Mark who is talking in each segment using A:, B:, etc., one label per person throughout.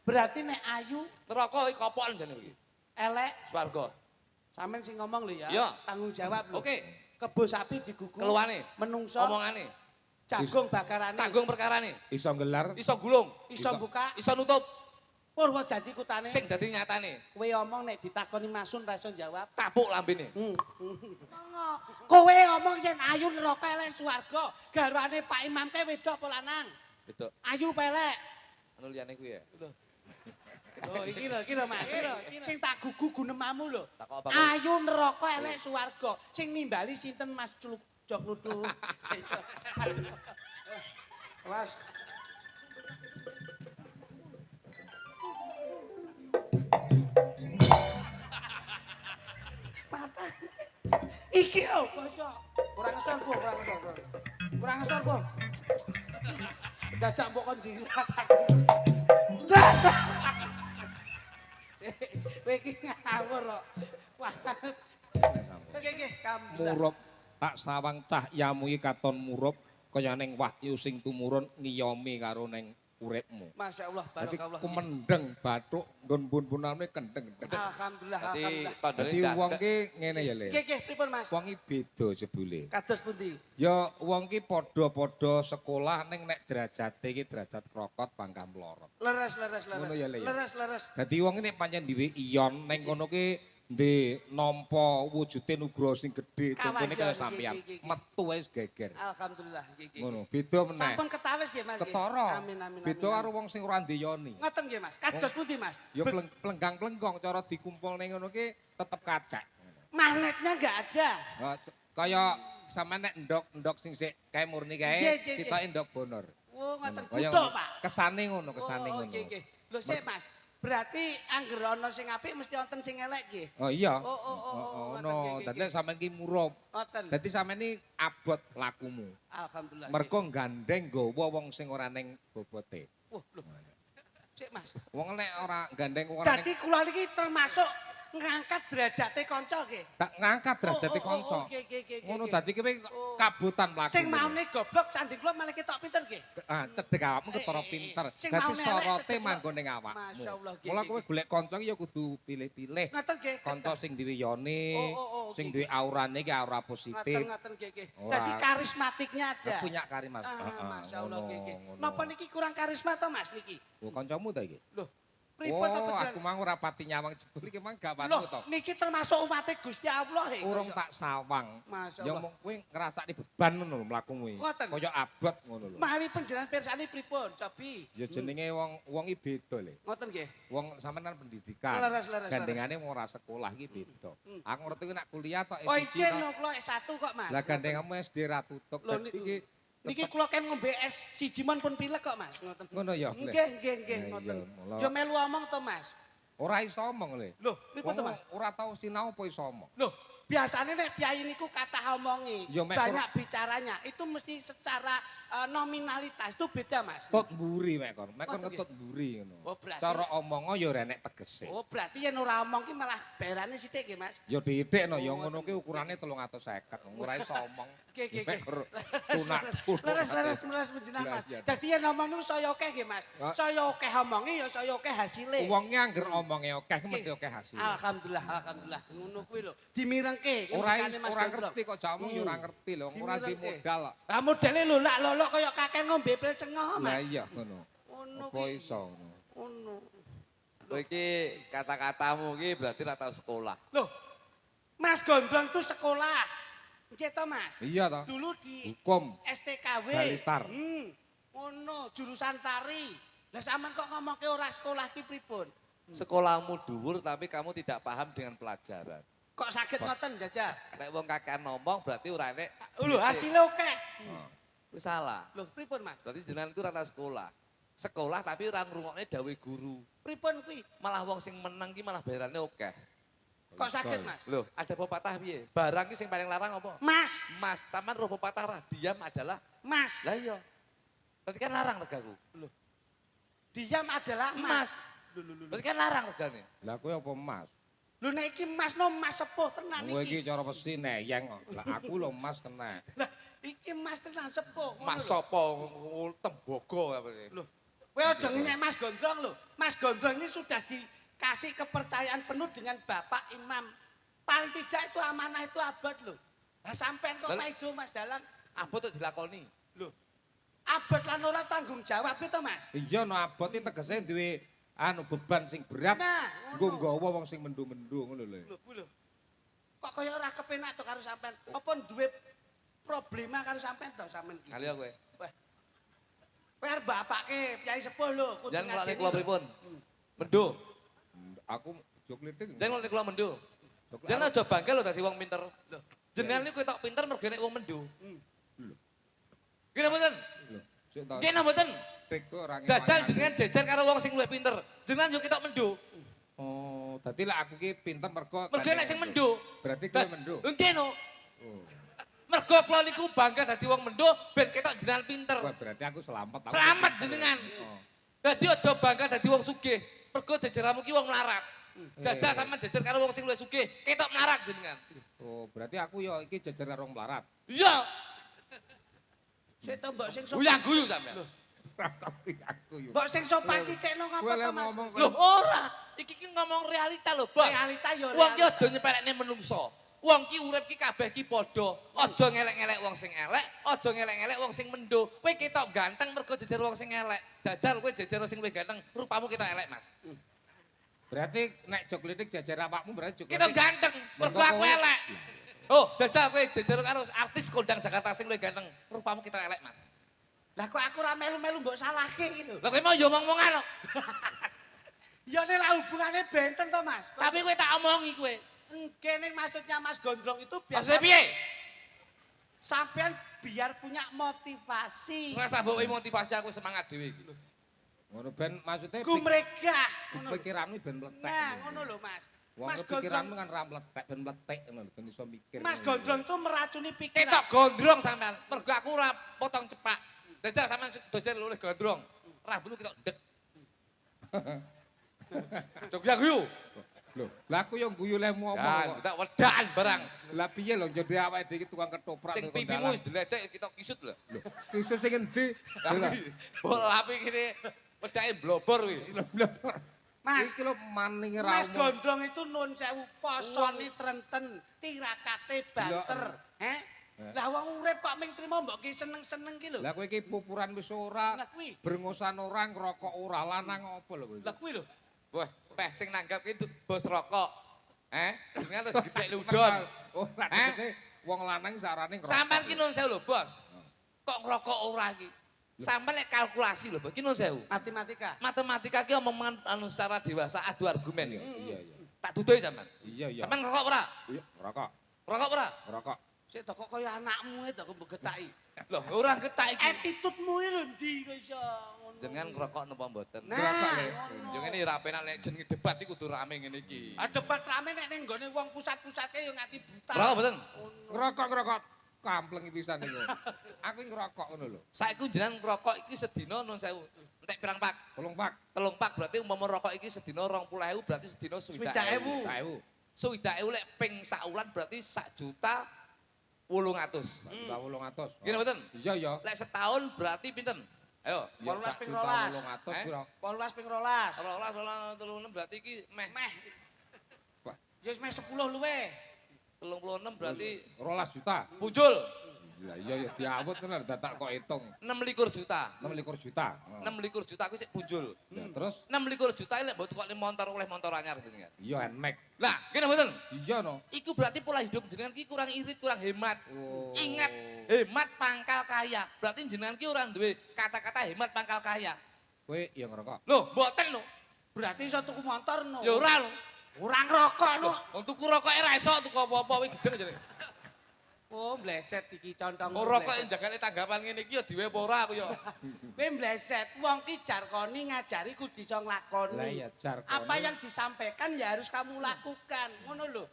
A: Berarti nek ayu
B: Neraka iki kopokan jane iki.
A: elek
B: Swarga.
A: sampean sing ngomong lho ya.
B: Iya.
A: Tanggung jawab lho.
B: Oke.
A: Kebo sapi digugu.
B: Keluwane.
A: Menungso.
B: Omongane.
A: Jagung bakarane.
B: Tanggung perkarane.
C: Iso nggelar.
B: Iso gulung.
A: Iso buka.
B: Iso nutup.
A: Purwa dadi kutane.
B: Sing dadi nyatane.
A: Kowe omong nek ditakoni Masun ra iso jawab.
B: Tapuk lambene.
A: Monggo. Kowe omong yen ayu neraka elek swarga. Garwane Pak Imam ke wedok apa lanang?
B: Wedok.
A: Ayu pelek.
B: Anu liyane kuwi ya.
A: Oh iki lho Mas. Sing tak gugu gunemamu lho.
B: Takok apa?
A: Ayu neraka elek swarga. Sing nimbali sinten Mas Culuk Jok Nutu. Mas. Patah. Iki lho bocah. Kurang ngesor Bu, kurang ngesor Bu. Dadak mbok kon jilat aku. Kowe iki ngawur kok. Wah. Nggih, alhamdulillah.
C: Murup tak sawang cahyamu iki katon murup kaya ning wahyu sing tumurun ngiyomi karo ning uripmu.
A: Masya Allah,
C: Dadi
A: barakallah.
C: kumendeng bathuk nggon bun-bunane kendeng.
A: Alhamdulillah,
B: Dadi
A: alhamdulillah.
B: tandane
C: Dadi wong ki ngene ya, Le.
A: Nggih, pripun Mas?
C: Wong ki beda jebule.
A: Kados pundi?
C: Ya wong ki padha-padha sekolah ning nek derajate iki derajat krokot pangkah mlorot.
A: Leres.
C: Ngono ya, Le, ya?
A: Leres.
C: Dadi wong iki nek pancen duwe iyon ning kono ki ndek nampa wujude nugroho sing gedhe contone kaya
A: Kawayan,
C: sampeyan
A: nggih.
C: metu wis geger.
A: Alhamdulillah, nggih.
C: Ngono, beda meneh.
A: Sampun ketawis nggih Mas. nggih?
C: Ketara.
A: Amin.
C: Beda karo wong sing ora ndeyoni.
A: Ngoten nggih Mas. Kados pundi Mas?
C: Ya plenggang-plenggong cara dikumpul ning ngono ki tetep kacak.
A: Magnetnya enggak ada.
C: Nah, kaya sampean nek ndok sing sik kae murni kae
A: Nggih.
C: sitoke ndok bonor.
A: Oh, ngoten
C: Kaya
A: butuh, Pak.
C: Kesane ngono, kesane
A: Oh,
C: ngono.
A: nggih. Lho sik Mas. Berarti angger ana sing apik mesti wonten sing elek nggih.
C: Oh iya.
A: Oh,
C: ngono.
A: ngoten,
C: Dadi
A: nggih.
C: sampean ki murup.
A: Ngoten.
C: Dadi sampean iki abot lakumu.
A: Alhamdulillah.
C: Mergo gandeng nggawa wong sing ora ning bobote.
A: Wah, lho. Sik Mas.
C: Wong nek ora gandeng ora ning
A: Dadi kula niki termasuk ngangkat derajate kanca nggih.
C: tak ngangkat derajate kanca.
A: Nggih.
C: Ngono dadi kowe kabutan mlaku.
A: Sing maune goblok sanding kula malah ketok pinter nggih.
C: Cedhek awakmu ketara pinter.
A: Sing
C: Dadi
A: maune elek,
C: sorote
A: cedhek
C: manggon ning awakmu.
A: Masyaallah, nggih,
C: Mula
A: nggih.
C: kowe golek kanca ya kudu pilih-pilih.
A: Ngoten nggih.
C: Kanca sing duwe yone, sing
A: nggih.
C: duwe aurane ki aura positif.
A: Ngoten nggih.
C: Ora.
A: Dadi karismatiknya ada.
C: Punya karisma.
A: Masyaallah nggih. Napa niki kurang karisma to Mas niki?
C: Oh, kancamu ta iki?
A: Loh, pripun to
C: Oh,
A: panjenengan?
C: aku mang ora pati nyawang jebul iki mang gak
A: Loh,
C: watu to.
A: niki termasuk umatnya Gusti Allah ya.
C: Urung tak sawang.
A: Masya
C: Ya
A: Allah.
C: mung kowe ngrasakne beban ngono lho mlakumu iki.
A: Ngoten.
C: Kaya abot ngono lho.
A: Mawi panjenengan pirsani pripun, Cobi?
C: Ya jenenge wong iki beda le.
A: Ngoten nggih.
C: Wong sampean kan pendidikan.
A: Leres.
C: Gandengane ora sekolah iki beda. Aku ngerti nek kuliah tok
A: Oh,
C: S1
A: iki lho kula S1 kok, Mas.
C: Lah gandengmu SD ra tutuk.
A: Lho,
C: Dadi iki
A: Niki kula kan ngombe es siji mon pun pilek kok, Mas. Ngoten.
C: ngono ya. Le?
A: Nggih,
C: Nah,
A: ngoten.
C: iya, mula.
A: Yo melu omong to, Mas.
C: Ora iso omong le.
A: Loh, pripun to,
C: Wong
A: Mas?
C: ora tau sinau apa iso omong.
A: Loh, biasanya nek piyai niku kata omongi,
C: Ya, mek
A: banyak bicaranya. Itu mesti secara nominalitas itu beda, Mas.
C: Tut mburi mek kon. Mek kon
A: Ngoten,
C: ketut mburi ngono.
A: Oh, berarti
C: Cara omongo ya ora enek tegese.
A: Oh, berarti yen ora omong ki malah berane sithik nggih, Mas.
C: Ya didik no, ya
A: Oh,
C: ngono ki ukurane 350. Ora iso omong.
A: Nggih.
C: Mek tunak.
A: Leres panjenengan, Mas.
C: Jelas, ya.
A: Dadi yen omong niku saya akeh nggih, Mas.
C: Wah.
A: Saya akeh omongi ya saya akeh hasile.
C: Wonge angger omonge akeh ki mesti akeh hasil.
A: Alhamdulillah. Ngono kuwi lho. Dimirengke
C: Ora
A: ngendikane Mas
C: ora
A: Gondrong.
C: ngerti kok jamung ya ora ngerti lho. Ora di modal.
A: Lah modele lolak-lolok kaya kakek ngombe pil cengoh,
C: Lah
A: Mas.
C: iya ngono.
A: Ngono
C: Apa
A: ki.
C: iso ngono.
A: Ngono.
B: Kowe iki kata-katamu iki berarti ora tau sekolah.
A: Loh. Mas Gondrong tuh sekolah. Nggih to, Mas?
C: Iya to.
A: Dulu di
C: Hukum.
A: STKW.
C: Balitar.
A: Ngono, jurusan tari. Lah sampean kok ngomongke ora sekolah ki pripun?
B: Sekolahmu dhuwur tapi kamu tidak paham dengan pelajaran.
A: Kok saged ngoten, Jajah?
B: Nek wong kakean ngomong berarti ora enek.
A: Lho, hasilnya oke.
B: Wis salah.
A: Loh, pripun, Mas?
B: Berarti jenengan itu ora tau sekolah. Sekolah tapi ora ngrungokne dawuh guru.
A: Pripun kuwi?
B: Malah wong sing menang ki malah bayarane oke.
A: Kok saged, Mas?
B: Loh, ada pepatah piye? Barang ki sing paling larang apa?
A: Mas,
B: Mas, sampean roh pepatah ora? Diam adalah.
A: Mas.
B: Lah iya. Berarti kan larang regaku. Loh,
A: Diam adalah
B: emas.
A: Mas.
B: Berarti kan larang regane.
C: Lah kowe apa Mas?
A: Lho nek iki Mas no Mas sepuh tenan
C: Kowe iki
A: iki.
C: cara besi neyeng kok. Lah aku lho Mas kena.
A: Lah iki Mas tenan sepuh. ngono
B: Mas
A: lho.
B: sapa tembogo apa iki?
A: Loh, Kowe aja ngenyek Mas Gondrong lho. Mas Gondrong ini sudah dikasih kepercayaan penuh dengan Bapak Imam. Paling tidak itu amanah itu abad lho. Lah sampean kok maido Mas Dalang.
B: Abot tuh dilakoni.
A: Lho. Abad lan ora tanggung jawab itu Mas.
C: Iya no abot iki tegese duwe beban sing berat.
A: Nah,
C: nggo nggawa wong sing mendung-mendung ngono lho.
A: Lho, kuwi lho. Kok kaya ora kepenak to karo sampean? Apa duwe problema karo sampean to sampean iki?
B: Kali kowe.
A: Wah. Kowe arep bapake Kyai Sepuh lho, kudu
B: Jangan ngelakoni
A: ngajeni.
B: kula pripun. Mendo.
C: Aku jok liting.
B: Jangan ngelakoni kula mendo. Jangan aja bangga lho dadi wong pinter. Lho, jenengan niku ketok pinter mergo nek wong mendo. Kira mboten?
C: Lho, sik ta.
B: Kena mboten?
C: Teko ora
B: Jajal jenengan jejer karo wong sing luwih pinter. Jenengan yo ketok mendo.
C: Oh, dadi lek aku ki pinter mergo
B: Mergo nek sing mendo.
C: Berarti kowe mendo.
B: Engke no.
C: Oh.
B: Mergo kula niku bangga dadi wong mendo ben ketok jenengan pinter.
C: Wah, berarti aku selamat.
B: Selamat jenengan.
C: Oh.
B: Dadi aja bangga dadi wong sugih. Mergo jejeranmu ki wong melarat. Jajal sampean jejer karo wong sing luwih sugih, ketok melarat jenengan.
C: Oh, berarti aku yo iki jejer karo wong melarat.
B: Iya.
A: Sik to mbok sing
B: Uyang guyu sampean.
C: Tapi aku yo.
A: Mbok sing sopan sithikno
C: Kowe
A: ngapa
C: lek
A: to Mas?
C: ngomong
B: Loh ora, iki ki ngomong realita lho, Bos.
A: Realita yo
B: Wong ki
A: realita.
B: aja nyepelekne menungso. Wong ki urip ki kabeh ki padha. Aja ngelek-ngelek wong sing elek, aja ngelek-ngelek wong sing mendo. Kowe ketok ganteng mergo jejer wong sing elek. Jajal kowe jejer wong sing luwih ganteng, rupamu ketok elek, Mas.
C: Berarti nek jok litik jejer awakmu berarti jok
B: Ketok
C: litik.
B: ganteng, mergo aku elek. Oh, jajal kowe jejer karo artis kondang Jakarta sing luwih ganteng, rupamu ketok elek, Mas.
A: Lah kok aku ora melu-melu mbok salahke iki lho.
B: Lah kowe mau yo omong-omongan kok.
A: Ya nek lah hubungane benten to Mas.
B: Tapi kowe tak omongi kowe.
A: Kene maksudnya Mas Gondrong itu biar
B: Maksudnya piye?
A: sampean biar punya motivasi.
B: Rasa mbok motivasi aku semangat dhewe iki.
C: Ngono ben maksude
A: Gumregah. Ngono lho.
C: pikiranmu ben meletek.
A: Nah, ngono lho Mas.
C: Wong
A: Mas
C: pikiranmu
A: Gondrong,
C: kan ra meletek ben meletek ngono lho ben iso mikir.
A: Mas
C: ngono lho.
A: Gondrong itu meracuni
B: Ketok
A: pikiran.
B: gondrong sampean. Mergo aku ora potong cepak. Dajal sampean dosen luwih gondrong. Rambutmu ketok dek. Jogja guyu.
C: Lho, lah aku yo guyu lemu
B: Ya,
C: omong.
B: kita wedan barang.
C: Lah piye lho jadi awake dhewe iki tukang ketoprak.
B: Sing pipimu wis diledek ketok kisut lho.
C: Lho, kisah sing endi?
B: Bola api kene wedake blobor kuwi.
A: Mas,
C: Iki lho maning ra
A: Mas
C: omong.
A: Gondrong itu nun sewu posone trenten, tirakate banter. Lah wong urip kok ming trimo mbok ki seneng-seneng ki lho.
C: Lah kowe iki pupuran wis ora,
A: Lah kuwi.
C: brengosan ora, ngerokok ora, lanang apa lho kowe?
A: Lah kuwi lho.
B: Wah, peh sing nanggap ki bos rokok. Jenengan terus gedhe ludon.
C: Oh, lah tegese wong lanang sarane ngerokok.
B: Sampeyan ki nun sewu lho, Bos. Kok ngerokok ora ki? Sampeyan nek kalkulasi lho, Bos, ki nun sewu.
A: Matematika.
B: Matematika ki omongan anu secara dewasa adu argumen ya.
C: Iya, iya.
B: Tak dudohi sampean.
C: Iya, iya.
B: Sampeyan ngerokok ora?
C: Iya, ngerokok.
B: Ngerokok ora?
C: Ngerokok.
A: Sik to kok kaya anakmu itu kok mbok getaki.
B: Loh, ora ketak iki.
A: Attitude-mu iki lho ndi kok iso ngono.
B: Jenengan ngerokok napa mboten?
A: Nah,
C: Ngerokok, Le.
A: ngono.
B: Yo ngene ora penak nek jenenge debat iki kudu rame ngene iki.
A: Ah debat rame nek ning nggone wong pusat-pusate yo nganti buta.
B: Ngerokok mboten?
C: Ngerokok. Kampleng pisan niku. Aku ngerokok ngono lho.
B: Saiki jenengan ngerokok iki sedina nun sewu. Entek pirang pak?
C: 3 pak.
B: Telung pak berarti umpama rokok iki sedina 20.000 berarti sedina
A: 20.000.
B: 20.000. 20.000 lek ping sak wulan berarti 1.800.000.
C: 800.
B: Gini mboten?
C: Iya, iya.
B: Lek setahun berarti pinten? Ayo.
A: 18 ping 12.
C: 800 piro?
A: 18 ping 12.
B: Rolas 36 berarti iki meh.
A: Meh.
C: Wah.
A: Ya wis meh 10 luwe.
B: 36 berarti
C: 12 juta.
B: punjul
C: Lah iya ya diawut tenan dadak kok hitung.
B: 26 juta.
C: 26 juta.
B: 26 juta kuwi sik punjul.
C: Ya, terus
B: 26 juta lek mbok tukokne motor oleh motor anyar jenengan.
C: iya Nmax.
B: Lah, kene mboten?
C: Iya no.
B: Iku berarti pola hidup jenengan ki kurang irit, kurang hemat.
C: Oh.
B: Ingat, hemat pangkal kaya. Berarti jenengan ki ora duwe kata-kata hemat pangkal kaya.
C: Kowe iya ngerokok.
B: Loh, mboten lho.
A: Berarti iso tuku motor no.
B: Ya ora lho.
A: Ora ngerokok no.
B: Wong tuku rokoke ra iso tuku apa-apa kuwi gedeng jenenge.
A: Oh, mbleset iki contong.
B: Oh, rokok yang jagane tanggapan ngene iki ya diwe apa ora aku ya.
A: Kowe mbleset. Wong ki jarkoni ngajari kudu iso nglakoni.
C: Lah iya jarkoni.
A: Apa yang disampaikan ya harus kamu lakukan. Ngono lho.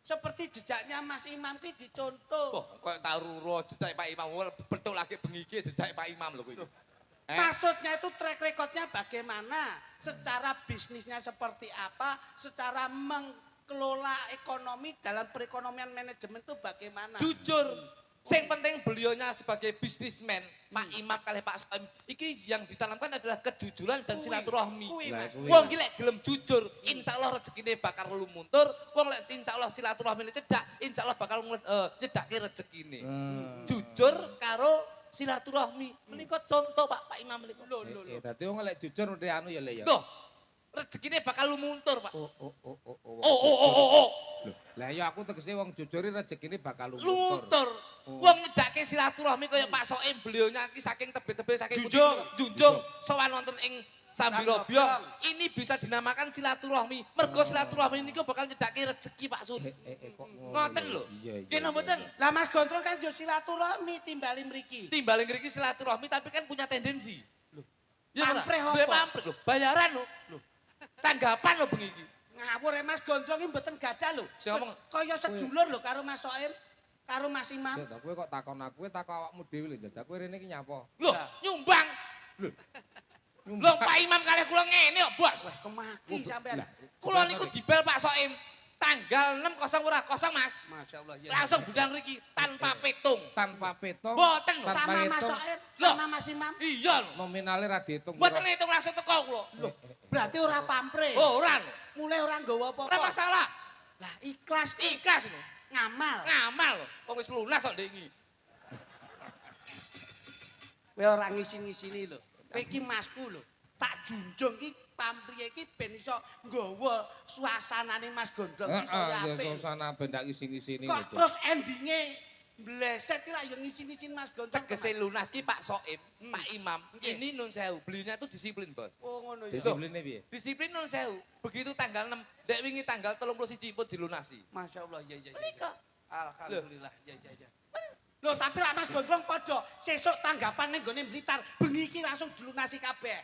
A: Seperti jejaknya Mas Imam ki dicontoh.
B: Oh, kok tak ruro jejak Pak Imam betul lagi bengi iki jejak Pak Imam lho kuwi.
A: Maksudnya itu track recordnya bagaimana, secara bisnisnya seperti apa, secara mengelola ekonomi dalam perekonomian manajemen itu bagaimana.
B: Jujur, Sing penting beliaunya sebagai bisnismen, Pak Imam kalih Pak Soim, iki yang ditanamkan adalah kejujuran dan silaturahmi.
A: Kuwi,
C: Lah,
A: Mas.
C: kuwi.
B: Wong iki lek gelem jujur, insyaallah rezekine bakal lumuntur. Wong lek insyaallah silaturahmine cedak, insyaallah bakal nyedake rezekine. Jujur karo silaturahmi. Menika contoh Pak Imam menika. Lho.
C: Dadi wong lek jujur udah anu ya le ya.
B: Loh, rezekine bakal lumuntur, Pak.
C: Oh.
B: Oh.
C: Loh, lah ya aku tegese wong jujur rezekine bakal lumuntur.
B: Luntur. Wong nyedake silaturahmi kaya Pak Soim, beliaunya iki saking tebet-tebet saking
A: Junjung.
B: junjung sowan wonten ing Sambirobyong.
A: Sambirobyong.
B: Ini bisa dinamakan silaturahmi. Mergo silaturahmi niku bakal nyedake rezeki Pak Sud.
C: Kok ngono.
B: Ngoten lho.
C: Iya.
B: Kene mboten.
A: Lah Mas Gondrong kan yo silaturahmi timbali mriki.
B: Timbale ngriki silaturahmi tapi kan punya tendensi. Ya ora?
A: Pamrih apa?
B: Duwe pamrih lho, bayaran lho. Tanggapan lho bengi iki.
A: Ngawur Mas Gondrong iki mboten gadah lho.
B: Sing ngomong-
A: Kaya sedulur lho karo Mas Soim, karo Mas Imam.
C: Sik, kowe kok takon aku, kowe takon awakmu dhewe lho, dadak kowe rene iki nyapa?
B: Lho,
A: Lah.
B: nyumbang. Lho Pak Imam kalih kula ngene kok, Bos.
A: Kemaki sampean.
B: Kula niku dibel Pak Soim tanggal 6 kosong ora kosong Mas.
A: Masyaallah ya.
B: Langsung budang riki tanpa petung.
C: Tanpa petung.
B: Mboten lho.
C: Tanpa
A: Sama Mas
C: hitung.
A: Soim,
B: Loh.
A: sama Mas Imam.
B: Iya lho.
C: Nominale ra diitung.
B: Mboten hitung langsung teko kula. Lho,
A: Berarti ora pamrih.
B: oh ora lho.
A: Mulai ora nggawa
B: Ora
A: apa-apa.
B: masalah.
A: Lah ikhlas ki
B: Ikhlas lho.
A: ngamal.
B: Ngamal lho. Wong wis lunas kok ndek iki.
A: Kowe ora ngisi-ngisini lho. Kowe iki masku lho. Tak junjung iki pamrih iki ben iso nggawa suasanane Mas Gondrong iki
C: Heeh,
A: saya
C: ya
A: apik.
C: suasana ben tak isi-ngisini
A: Kok
C: gitu.
A: terus endinge bleset iki lah yo ngisi-ngisin Mas Gondrong.
B: Tegese lunas ki Pak Soim, Pak Imam.
A: Nggih.
B: Ini nun sewu. Beliaunya tuh disiplin, Bos.
A: Oh ngono ya.
C: Disipline piye?
B: Disiplin nun sewu. Begitu tanggal 6, dek wingi tanggal 31 pun dilunasi.
A: Masyaallah ya ya.
B: Menika.
A: Alhamdulillah ya ya ya. Loh tapi lah Mas Gondrong padha sesuk tanggapan ning gone Blitar bengi iki langsung dilunasi kabeh.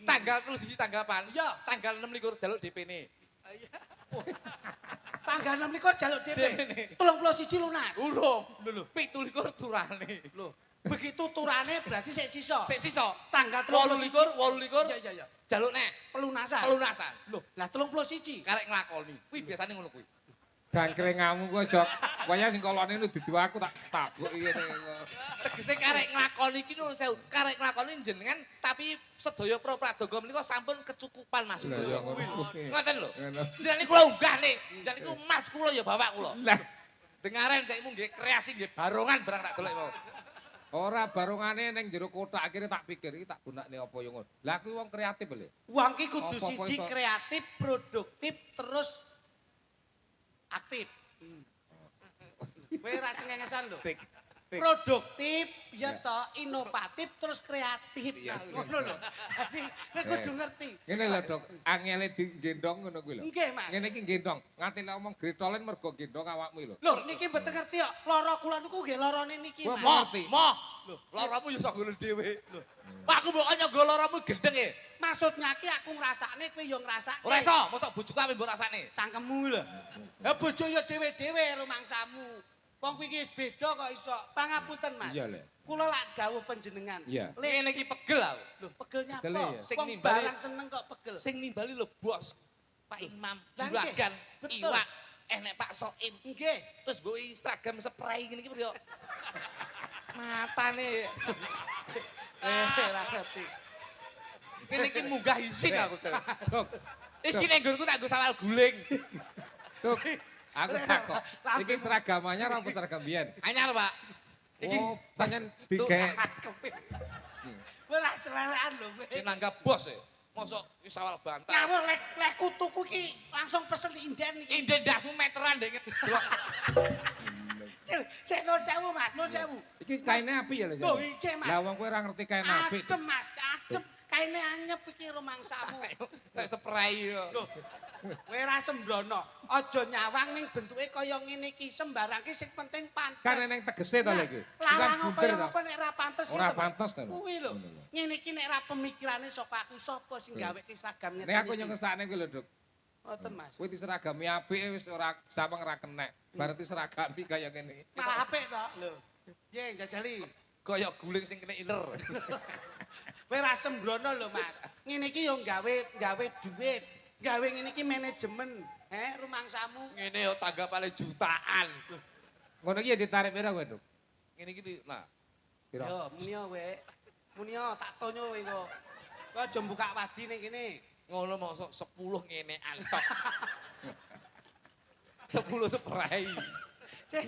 B: Tanggal 31 tanggapan.
A: Iya.
B: Tanggal 6 likur jaluk DP-ne.
A: Tanggal 6 jaluk DP. 31 lunas.
B: Urung. Lho, 17 turane.
A: Loh, begitu turane berarti sik sisa.
B: Sik sisa.
A: Tanggal
B: 28
A: Ya ya ya.
B: jaluk nek
A: Pelunasan.
B: pelunasan.
A: Loh, lah 31.
B: Karek nglakoni. Kuwi biasane ngono kuwi.
C: Gangkrengamu kowe jok. Waya sing kolone nu dudu aku tak tabuk iki ngene.
B: Tegese karek nglakoni iki nuwun sewu. Karek nglakoni jenengan tapi sedaya pro pradoga menika sampun kecukupan Mas.
C: Lah ya ngono.
B: Ngoten lho.
C: Ngono.
B: Jenenge kula unggah nih. Jenenge iku Mas kula ya bapak kula.
C: Lah
B: Dengaren saiki nggih kreasi nggih barongan barang tak delok mau.
C: ora barungane ning jero kotak akhirnya tak pikir iki tak gunakne apa yo ngono. Lah kuwi wong kreatif lho.
A: Wong ki kudu
C: Apa-apa
A: siji
C: iso-
A: kreatif, produktif, terus aktif. Kowe ora cengengesan lho. Produktif, ya toh, inovatif, terus kreatif.
C: Iya,
A: Nah, ngono lho. Dadi kowe kudu ngerti.
C: Ngene lho, Dok. Angele digendong ngono kuwi lho.
A: Nggih, Mas.
C: Ngene iki gendong. Nganti lek ngomong gretolen mergo gendong awakmu lho.
A: Lho, niki mboten ngerti kok. Lara kula niku nggih larane niki,
C: Wah,
A: Mas.
B: Moh,
C: ngerti.
B: moh. Lho, laramu ya iso ngono dhewe. Lho. Pak aku mbok nyogo laramu gendeng e.
A: Maksudnya ki aku ngrasakne kowe ya ngrasakne.
B: Ora iso, mosok bojoku ape mbok rasane.
A: Cangkemmu lho. Ya bojo ya dhewe-dhewe rumangsamu. Wong kuwi iki wis beda kok iso. Pangapunten, Mas.
C: Iya, Le.
A: Kula lak dawuh panjenengan.
C: Iya.
B: Ngene iki pegel aku.
A: Lho, pegelnya
C: Pegel
A: apa?
C: ya?
B: Sing
A: Wong
B: nimbali-
A: barang seneng kok pegel.
B: Sing nimbali lho bos. Pak Imam,
A: Lah,
B: juragan,
A: nggih, betul.
B: iwak, enek Pak Soim.
A: Nggih.
B: Terus mbok iki seragam spray ngene iki yo. Matane.
A: Ora ngerti.
B: Kene iki munggah isin aku. Jar.
C: Dok,
B: Iki nek nggonku tak nggo sawal guling.
C: Dok. Aku takok. Iki seragamannya ora apa seragam biyen?
B: Anyar, Pak. Iki
C: Oh, panjen digawe.
A: Ora selelekan lho kowe.
B: sing nanggap bos e. Mosok wis sawal bantal.
A: Ngawur lek kutuku ki langsung pesen inden iki.
B: Inden dasmu meteran ndek ngedelok.
A: Sik nun sewu, Mas, nun sewu.
C: Iki kaine api ya lho.
A: Lho, iki, Mas.
C: Lah wong kowe ora ngerti kain api.
A: Adem, Mas, adem. Kaine anyep iki rumangsamu.
B: Kayak spray yo.
A: Loh, kowe ora sembrono. Aja nyawang ning bentuke kaya ngene iki. Sembarang ki sing penting pantes.
C: Kan eneng tegese to lho iki.
A: Larang
C: bunder
A: kaya
C: to.
A: apa nek ra pantes
C: Ora
A: gitu, Mas.
C: pantes to.
A: Kuwi lho.
C: Ngono lho.
A: Ngene iki nek ra pemikirane saka aku sapa sing gawe ki seragam ngene.
C: Nek aku nyengesane kuwi lho, Dok.
A: Ngoten, Mas.
C: Kowe diseragami apike wis ora sameng ra kenek. Berarti seragami kaya ngene.
A: Malah apik to. Lho. Piye jajali?
B: Kaya guling sing kena iler.
A: Kowe ra sembrono lho, Mas. Ngene iki yo gawe duit. Gawe ngene iki manajemen. Rumangsamu.
B: Ngene yo tanggapane jutaan.
C: Ngono iki ya ditarik pira kowe, Dok?
B: Ngene iki nah.
C: Pira?
A: Yo, muni kowe. Muni tak tonyo kowe kok. Kowe aja buka wadi ning kene.
B: Ngono mosok 10 ngene antok. 10 spray.
A: Sik,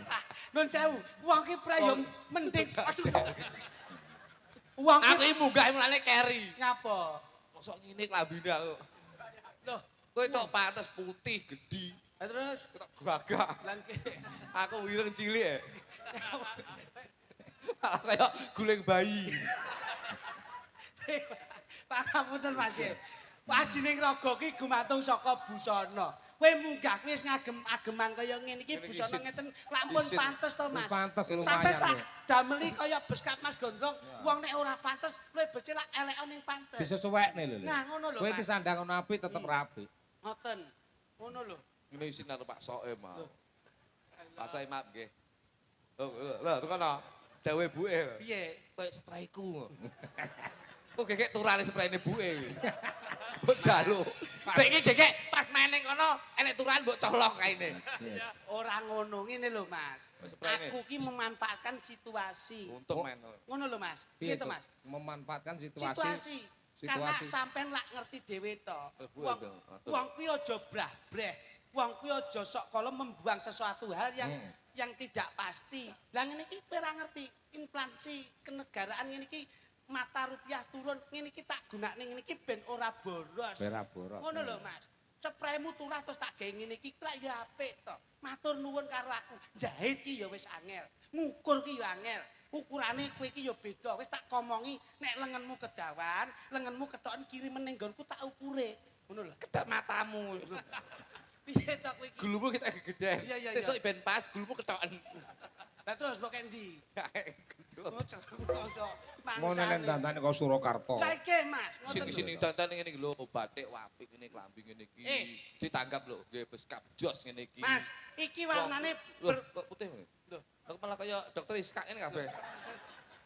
A: nun sewu. Wong ki prayom mending. Aduh. Wong
B: Aku
A: ki
B: iki munggah mulane keri.
A: ngapa?
B: Mosok ngene klambine aku.
A: Loh,
B: Kowe tok pantes putih, gedhi,
A: lah terus
B: tok gagah.
A: lan ki
B: Aku wireng cilik ya. Malah kayak guling bayi.
A: Pangapunten Mas. Wajining raga ki gumantung saka busana. Kowe munggah wis ngagem-ageman kaya ngene iki
B: Ngene iki
A: busana
B: isin.
A: ngeten lampun
B: Isin.
A: pantes to Mas.
C: Pantes
A: Sampai
C: lumayan
A: tak
C: ya.
A: dameli kaya beskap Mas Gondrong, wong nek ora pantes luwih becik lak elekon ning pantes.
C: Disesuwekne lho.
A: Nah, ngono lho,
C: Kowe
A: Mas.
C: iki sandang ngono apik tetep rapi.
A: Ngoten. Ngono lho.
B: Ngene isin karo Pak Soe mau. Pak Soe maaf nggih. Lho, kono. Dawe buke.
A: Piye?
B: Kayak sprayku. Kok gegek turane sprayne buke. Mbok jaluk. Nek iki gegek pas main ning kono enek turan mbok colok kaine.
A: Ora ngono ngene lho Mas.
B: Sprayne.
A: Aku ki memanfaatkan situasi.
B: Untung main.
A: Ngono lho Mas. Piye to Mas?
C: Memanfaatkan situasi.
A: Situasi. Karena
C: Situasi.
A: sampean lak ngerti dhewe to.
B: Buang,
A: Wong
B: atur.
A: wong kuwi aja brah-breh. Wong kuwi aja sok kala membuang sesuatu hal yang tidak pasti. Lah ngene iki kowe ora ngerti inflasi kenegaraan ngene iki mata rupiah turun ngene iki tak gunakne ngene iki ben ora boros.
C: Ora boros.
A: Ngono lho Mas. Spraymu turah terus tak gawe ngene iki lak ya apik to. Matur nuwun karo aku. Jahit ki ya wis angel. Ngukur ki ya angel. Ukurane kowe iki ya beda. Wis tak komongi nek lengenmu kedawan, lengenmu ketoken kiri meneng nggonku tak ukure. Ngono lho.
B: Kedak matamu.
A: Piye to kowe iki?
B: Gulumu kita gegeden.
A: Iya, iya, iya.
B: Sesuk ben pas gulumu ketoken.
A: Lah terus mbok endi? Oh,
C: Ngono nek dandane kok Surakarta.
A: Lah iki Mas, ngoten
B: Sini
A: lho.
B: dandan ngene iki lho, batik apik ngene klambi ngene iki. Ditanggap lho, nggih beskap jos ngene iki.
A: Mas, iki warnane
B: Loh, kok putih ngene?
A: Loh.
B: Aku malah kaya dokter Iska ini kabeh.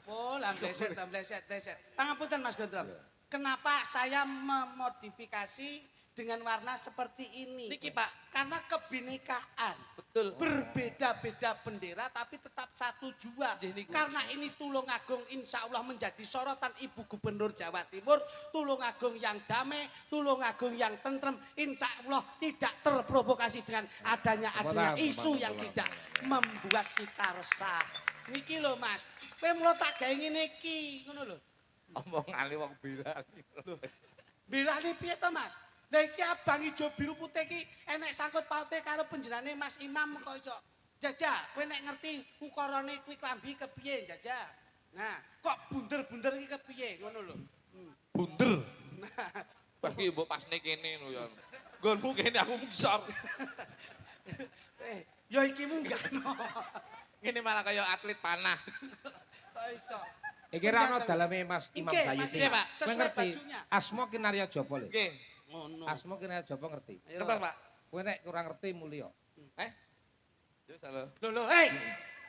A: Oh, lah bleset, bleset. Pangapunten Mas Gondrong. Kenapa saya memodifikasi dengan warna seperti ini?
B: Niki, Pak.
A: Karena kebinekaan.
B: Betul.
A: Berbeda-beda bendera tapi tetap satu jua.
B: Nggih, niku.
A: Karena ini Tulungagung insya Allah menjadi sorotan Ibu Gubernur Jawa Timur. Tulungagung yang damai, Tulungagung yang tentrem. Insya Allah tidak terprovokasi dengan adanya isu yang tidak membuat kita resah. Niki lho Mas, kowe mulo tak gawe ngene iki, ngono lho.
B: Omongane wong bilani.
A: Bilane piye to Mas? Lah iki abang ijo biru putih iki enek sangkut paute karo panjenengane Mas Imam kok iso. Jajah, kowe nek ngerti ukurane kuwi klambi kepiye, Jajah. Nah, kok bunder-bunder iki kepiye, ngono lho.
B: Bunder.
A: Nah,
B: Bagi mbok pasne kene lho ya. Nggonmu kene aku ngisor.
A: ya iki munggahno.
B: Ngene malah kaya atlet panah.
A: Kok iso?
C: Iki ra ono daleme Mas Imam
A: Nggih, Mas
C: Sayyidi.
B: Nggih, Pak.
C: Kowe
A: Sesuai
C: ngerti?
A: bajunya.
C: Asma Kinarya Jaba lho.
B: Nggih.
A: Ngono.
C: Asma Kinarya Jaba ngerti.
A: Ayo.
B: Ngertos, Pak?
C: Kowe nek kurang ngerti mulya.
B: Ya salah.
A: Lho, hei.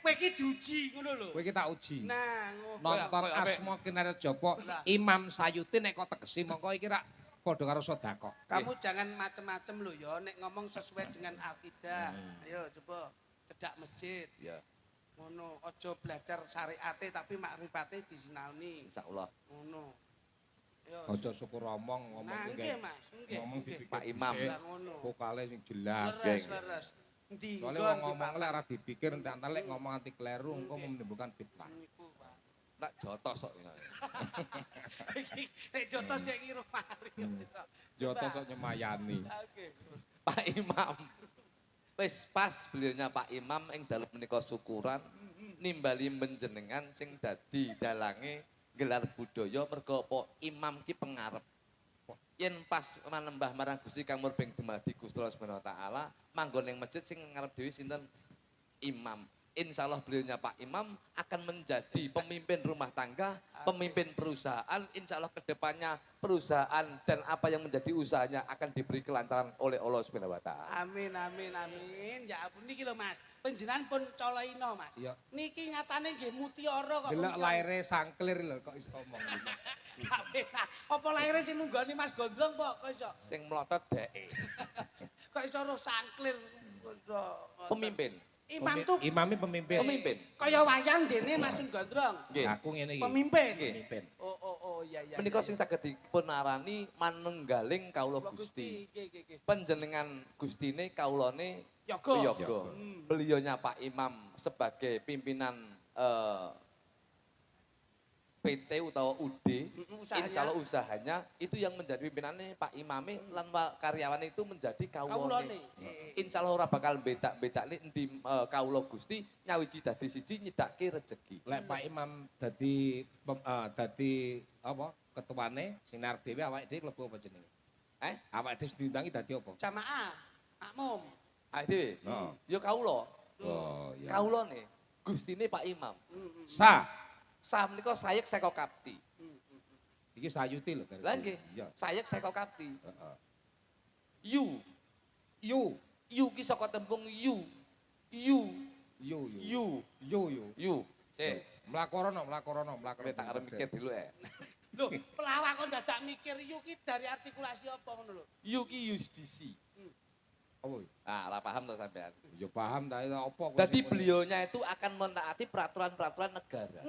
A: Kowe iki diuji ngono lho.
C: Kowe iki tak uji.
A: Nah, ngono.
C: Nonton
B: Koyo apik.
C: Asma Kinarya Jaba
A: Lah.
C: Imam Sayyidi nek kok tegesi mongko iki rak padha karo sedekah.
A: Kamu jangan macem-macem lho ya, nek ngomong sesuai dengan akidah. Ayo coba cedak masjid.
B: Ya,
A: Ngono, aja belajar syariate tapi makrifate disinaoni.
B: insyaallah.
A: Ngono. Ayo.
C: Aja syukur omong ngomong
A: Nah,
C: iki
A: nggih
C: kayak
A: Mas, nggih.
C: ngomong
A: nggih.
C: dipikir
B: Pak Imam.
A: Lah ngono.
C: vokale sing jelas.
A: Leres,
B: geng.
A: leres. Ndi
C: Soalnya wong ngomong lek ora dipikir entek lek ngomong anti kleru engko menimbulkan fitnah.
A: Niku, Pak.
B: Tak jotos kok.
A: Iki nek jotos nek ngiru mari iso.
C: Joto sok nyemayani.
A: Oke.
B: Pak Imam. Wis pas beliaunya Pak Imam ing dalem menika syukuran nimbali menjenengan sing dadi dalange gelar budaya mergo apa imam ki pengarep. Yen pas manembah marang Gusti Kang Murbeng dumadi Gusti Allah Subhanahu wa taala manggon ning masjid sing ngarep dhewe sinten imam. Insyaallah beliaunya Pak Imam akan menjadi pemimpin rumah tangga, pemimpin perusahaan. Insyaallah kedepannya perusahaan dan apa yang menjadi usahanya akan diberi kelancaran oleh Allah Subhanahu wa taala.
A: Amin, amin, amin. Ya ampun niki lho Mas. Panjenengan pun coloino Mas.
C: Iya.
A: Niki nyatane nggih mutiara kok.
C: Delok laire sangklir lho kok iso ngomong.
A: Gak penak. Apa laire sing nunggoni Mas Gondrong kok iso?
B: Sing mlotot dheke.
A: Kok iso ro sangklir.
B: Pemimpin.
A: Imam tuh
C: Imame pemimpin.
B: Pemimpin.
A: kaya wayang dene Mas Gondrong.
B: Nggih.
C: Aku ngene iki.
A: Pemimpin.
B: Nggih.
C: Pemimpin.
A: Oh iya iya.
B: Menika sing saged dipunarani manunggaling kawula Gusti.
A: Nggih.
B: Panjenengan Gustine kawulane
A: Yoga.
B: Yoga. Beliaunya Pak Imam sebagai pimpinan PT atau UD,
A: usahanya.
B: insya Allah usahanya itu yang menjadi pimpinannya Pak Imame lan karyawan itu menjadi
A: Kawulane.
B: kawulane. Insya Allah ora bakal bedak-bedak endi kawula Gusti nyawiji dadi siji nyedake rejeki.
C: Lek Pak Imam dadi apa? Ketuane sinar dhewe awake dhewe klebu apa jenenge? Awake dhewe diundangi dadi apa?
A: Jamaah, makmum.
B: Awake dhewe.
C: Heeh.
B: Ya kawula.
C: Oh iya.
B: Kawulane Gustine Pak Imam.
C: Sa.
B: Sah menika sayek saka kapti.
C: Iki sayuti lho.
B: Lah nggih.
C: Iya.
B: Sayek saka kapti.
C: Heeh.
B: Yu.
C: Yu.
B: Yu ki saka tembung yu. Yu.
C: Yu.
B: Yu. Yu. Cek.
C: Mlakorono.
B: Kowe tak arep mikir dulu ya.
A: Loh, pelawak kok dadak mikir yuki dari artikulasi apa ngono lho.
B: Yu ki yusdisi.
C: Oh,
B: Ah, lah paham to sampean.
C: ya paham ta apa.
B: Jadi beliaunya itu akan mentaati peraturan-peraturan negara.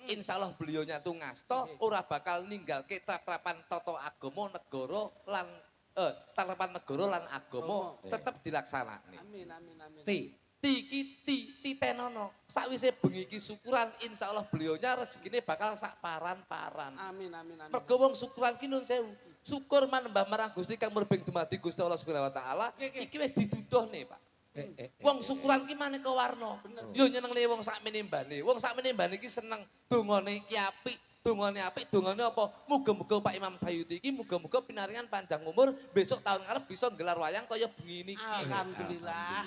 B: Insya Allah beliaunya itu ngasto, ora bakal ninggalke tatapan tata agama negara lan tatapan negara lan agama tetep dilaksanakne.
A: Amin.
B: Ti tenono. Sakwise bengi iki syukuran insya Allah beliaunya rezekine bakal sak paran-paran.
A: Amin.
B: Mergo wong syukuran ki nun sewu. Syukur manembah marang Gusti kang murbeng dumadi Gusti Allah Subhanahu wa taala. Iki wis diduduhne, Pak. Wong syukuran ki maneka warna. Yo nyenengne wong sakmene mbane. Wong sakmene mbane iki seneng dongane iki apik. Dongane apik, dongane apa? Muga-muga Pak Imam Sayuti iki muga-muga pinaringan panjang umur, besok tahun ngarep bisa nggelar wayang kaya bengi niki.
A: Alhamdulillah.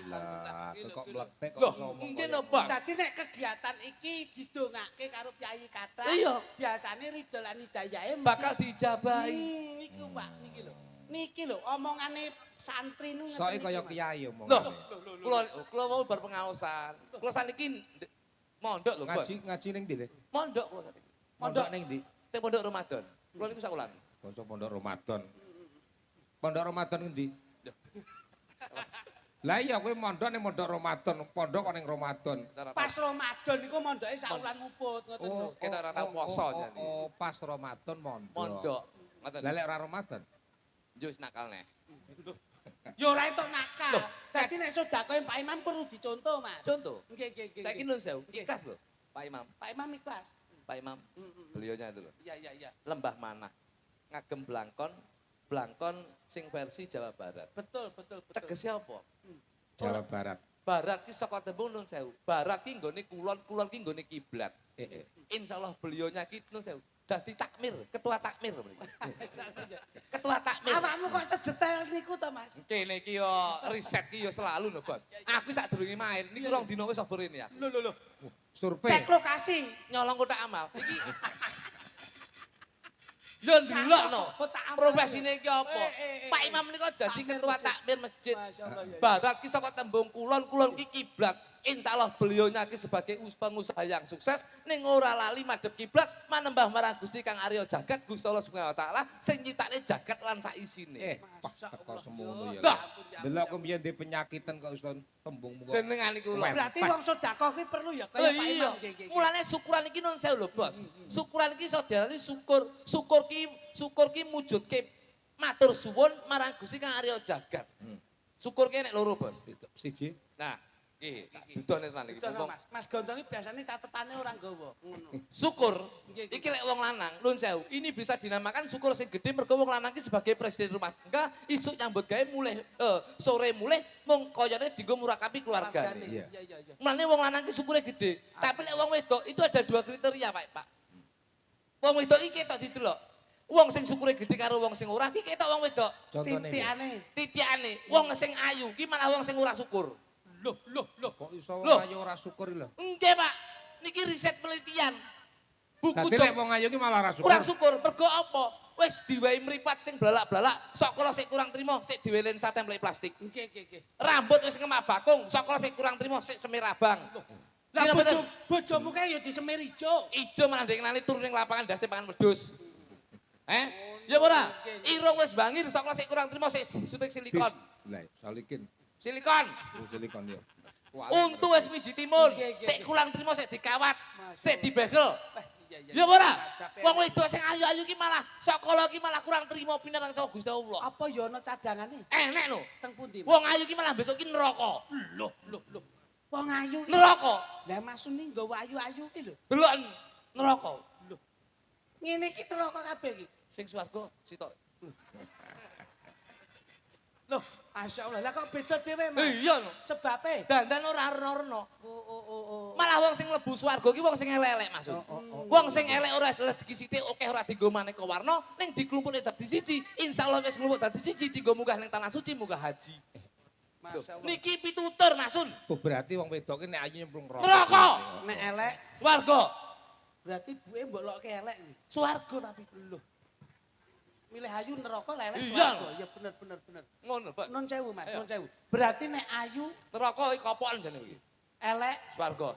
C: Kok mlektek kok
B: Loh,
C: ngomong.
B: mungkin apa?
A: Dadi nek kegiatan iki didongake karo Kyai Katra.
B: Iya.
A: Biasane ridho lan hidayahe
B: Bakal dijabahi.
A: Niku Pak, niki lho omongane santri nu
C: Soke kaya kiai
B: Loh,
C: omongane.
B: kula mau berpengaosan. Kula saniki mondok lho, Bos.
C: Ngaji ning ndi, Le?
B: Mondok kula saniki.
C: Mondok ning ndi?
B: Teng pondok Ramadan. Kula niku sakulan.
C: Kanca Pondok Ramadan. Pondok Ramadan ngendi? Lah iya kowe mondok ning Pondok Ramadan, pondok kok ning Ramadan.
A: pas Ramadan niku mondoke saulan nguput ngoten lho.
B: Kita ora tau poso jadi.
C: Oh, pas Ramadan mondok.
B: Mondok. Ngoten.
C: Lah lek ora Ramadan.
B: Yo wis nakal neh.
A: Ya ora entuk nakal.
B: Loh,
A: Dadi nek sedakoe Pak Imam perlu dicontoh, Mas.
B: Contoh,
A: Nggih.
B: saiki nun sewu, ikhlas lho, Pak Imam.
A: Pak Imam ikhlas.
B: Pak Imam, beliaunya itu loh.
A: Iya.
B: Lembah Manah, ngagem Blangkon sing versi Jawa Barat.
A: Betul.
B: Tegesnya apa?
C: Jawa Barat.
B: Barat ki saka tembung nun sewu. Barat ki nggone kulon ki nggone kiblat. Insyaallah beliaunya ki nun sewu. Dadi takmir, ketua takmir. Ketua takmir.
A: Awakmu kok sedetail niku to, Mas?
B: Kene iki yo riset ki yo selalu lho, Bos. Aku sak durunge main, niku rong dina wis obor ini ya.
A: Lho.
C: Survei.
A: Cek lokasi.
B: Nyolong kotak amal. Iki yo ndelokno. Profesine iki apa? Pak Imam nika jadi ketua takmir masjid.
A: Masyaallah ya.
B: Barat ki saka tembung kulon ki kiblat. Insyaallah beliaunya ki sebagai pengusaha yang sukses ning ora lali madhep kiblat manembah marang Gusti Kang Arya Jagat Gusti Allah Subhanahu wa taala sing nyiptakne jagat lan sak isine.
C: Teko semono ya.
B: Dah.
C: Delok kok mbiyen di penyakitan kok iso tembungmu kok.
B: Jenengan iku lho.
A: Berarti wong sedekah ki perlu ya kaya Pak
B: Iya,
A: Imam nggih.
B: mulane syukuran iki nun sewu lho, Bos. Syukuran iki iso diarani syukur. Syukur ki mujudke matur suwun marang Gusti Kang Arya Jagat. Syukur ki nek loro, Bos.
C: Siji.
B: Nah, iki tak dudone tenan iki.
A: Betul, Mas. Mas Gontong iki biasane catetane orang gawa. Ngono.
B: Syukur
A: Nggih.
B: iki lek wong lanang nun sewu. Ini bisa dinamakan syukur sing gede mergo wong lanang ki sebagai presiden rumah tangga isuk nyambut gawe mulai sore mulai mung koyone dienggo murakabi keluargane.
A: Iya.
B: Mulane wong lanang ki syukure gede. Tapi lek wong wedok itu ada dua kriteria, Pak. Wong wedok iki ketok didelok. Wong sing syukure gede karo wong sing ora ki ketok wong wedok.
C: Contone.
A: Titikane.
B: Titiane, wong sing ayu ki malah wong sing ora syukur.
A: Loh.
C: Kok iso
B: Loh.
C: ayo ora syukur lho.
B: Nggih, Pak. Niki riset penelitian. Buku
C: Dadi lek wong ayu ki malah ora syukur.
B: kurang syukur, mergo apa? Wis diwehi mripat sing blalak-blalak, sok kala sik kurang trima, sik diwe lensa template plastik.
A: Nggih.
B: Rambut wis ngemak bakung, sok kala sik kurang trima, sik semir abang.
A: Lah
B: Iya, betul.
A: bojomu kae ya disemir ijo.
B: Ijo malah ndek ngenani turun ning lapangan dasi pangan wedhus. Ya ora? Irung wis bangir, sok kala sik kurang trima, sik suntik silikon.
C: Lah, salikin.
B: Silikon.
C: Silikon yo.
B: Untu wis miji timun.
A: Nggih, nggih,
B: Sik
A: nggih.
B: kurang trimo sik dikawat.
A: Masya
B: Sik
A: Allah.
B: dibegel. Ya
A: Iya.
B: ora?
A: Sampai-
B: Wong wedok sing ayu-ayu ki malah sakala ki malah kurang trimo pinarang saka Gusti Allah.
A: Apa ya ana cadangane?
B: Enek lho.
A: Teng pundi?
B: Wong ayu ki malah besok ki neraka.
A: Loh. Wong ayu iki.
B: Neraka.
A: Lah masune nggawa ayu-ayu ki lho.
B: Delok neraka.
A: Ngene iki neraka kabeh iki.
B: Sing swarga sitok.
A: Loh, Masya Allah. Lah kok beda dhewe, Mas?
B: Iya lho.
A: Sebabe?
B: Dandan ora rena-rena.
A: Oh.
B: Malah wong sing mlebu swarga ki wong sing elek-elek maksud. Wong sing elek ora rezeki sithik akeh ora dienggo maneka warna ning diklumpukne dadi siji. Insyaallah wis nglumpuk dadi siji dienggo munggah ning tanah suci munggah haji.
A: Masya Allah.
B: Niki pitutur Masun.
C: Oh, berarti wong wedok ki nek ayu nyemplung
B: Neraka.
A: Nek elek,
B: Swarga.
A: berarti buke mbok lokke elek iki.
B: Swarga tapi
A: Loh. Milih ayu neraka lelek
B: Iya.
A: swarga. Ya bener.
B: ngono, Pak.
A: Nun sewu, Mas,
B: Ayo.
A: nun sewu. Berarti nek ayu
B: Neraka iki kopokan jane iki.
A: elek
B: Swarga.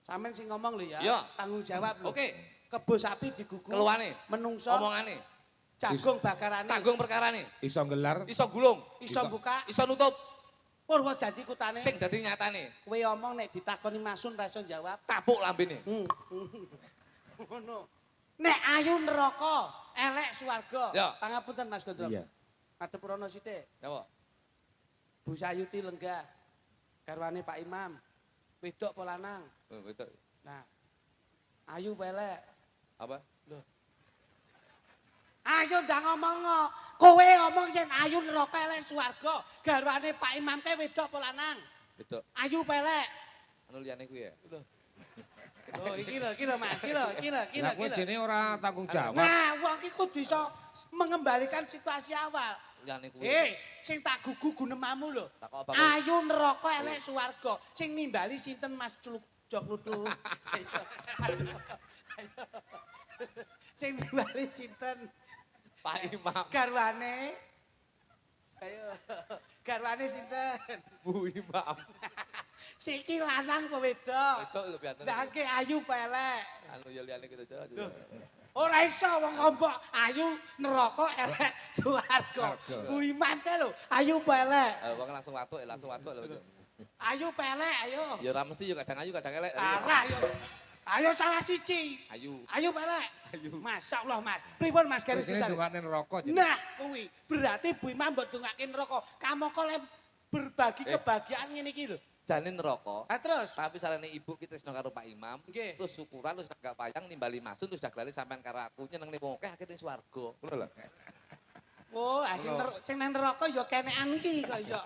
A: sampean sing ngomong lho ya.
B: Iya.
A: Tanggung jawab lho.
B: Oke,
A: Kebo sapi digugu.
B: keluwane,
A: Menungso
B: omongane,
A: jagung bakarane.
B: tanggung perkarane,
C: iso gelar
B: iso gulung,
A: Iso buka.
B: iso nutup,
A: Purwa dadi kutane.
B: sing dadi nyatane,
A: Kowe omong nek ditakoni Masun ra iso jawab.
B: tapuk lambene.
A: Ngono. Nek ayu neraka, elek swarga.
B: Ya.
A: Pangapunten Mas Gondrong.
C: iya
A: Madhep rono sithik.
B: Napa?
A: Bu Sayuti lenggah. Garwane Pak Imam. Wedok apa lanang?
B: Betul.
A: Nah. Ayu apa elek?
B: Apa?
A: Ayo ndang ngomong. Kowe ngomong yen ayu neraka elek swarga. Garwane Pak Imam ke wedok apa lanang?
B: Betul.
A: Ayu apa elek?
B: Anu liyane kuwi ya.
A: Oh, iki lho Mas, iki lho.
C: lah kowe jene ora tanggung jawab
A: Nah, wong iki kudu iso mengembalikan situasi awal.
B: Liyane kuwi.
A: Sing tak gugu gunemamu lho.
B: Tak kok apa?
A: Ayu neraka elek swarga. Sing nimbali sinten Mas Jok Lutu? Ayo. Sing nimbali sinten?
B: Pak Imam,
A: Garwane. Ayo. Garwane sinten?
B: Bu Imam.
A: Siki lanang apa wedok?
B: Wedok lho piantun.
A: Lah ki ayu apa elek?
B: Anu ya liyane kita jawa.
A: Ora iso wong ngomong ayu neraka elek swarga.
C: Swarga.
A: Bu Imam ke lho, ayu apa elek?
B: Wong langsung watuk lho.
A: Ayu apa elek ayo.
B: Ya ora mesti ya kadang ayu kadang elek.
A: Arah ayo. Ayo salah siji.
B: Ayu.
A: Ayu apa elek?
B: Ayu.
A: Masya Allah Mas. Pripun Mas garis
C: terus ini
A: besar?
C: dungane neraka jene
A: Nah, kuwi berarti Bu Imam mbok dongake neraka. Kamangka le berbagi kebahagiaan ngene iki lho.
B: Jane neraka.
A: Ah terus?
B: Tapi sarane ibu kita tresno karo Pak Imam,
A: Nggih.
B: terus syukuran terus gak payang nimbali Masun terus daglali sampean karo aku nyenengne wong akeh akhire swarga. Ngono lho.
A: Oh, sing nang neraka ya kenekan iki kok iso.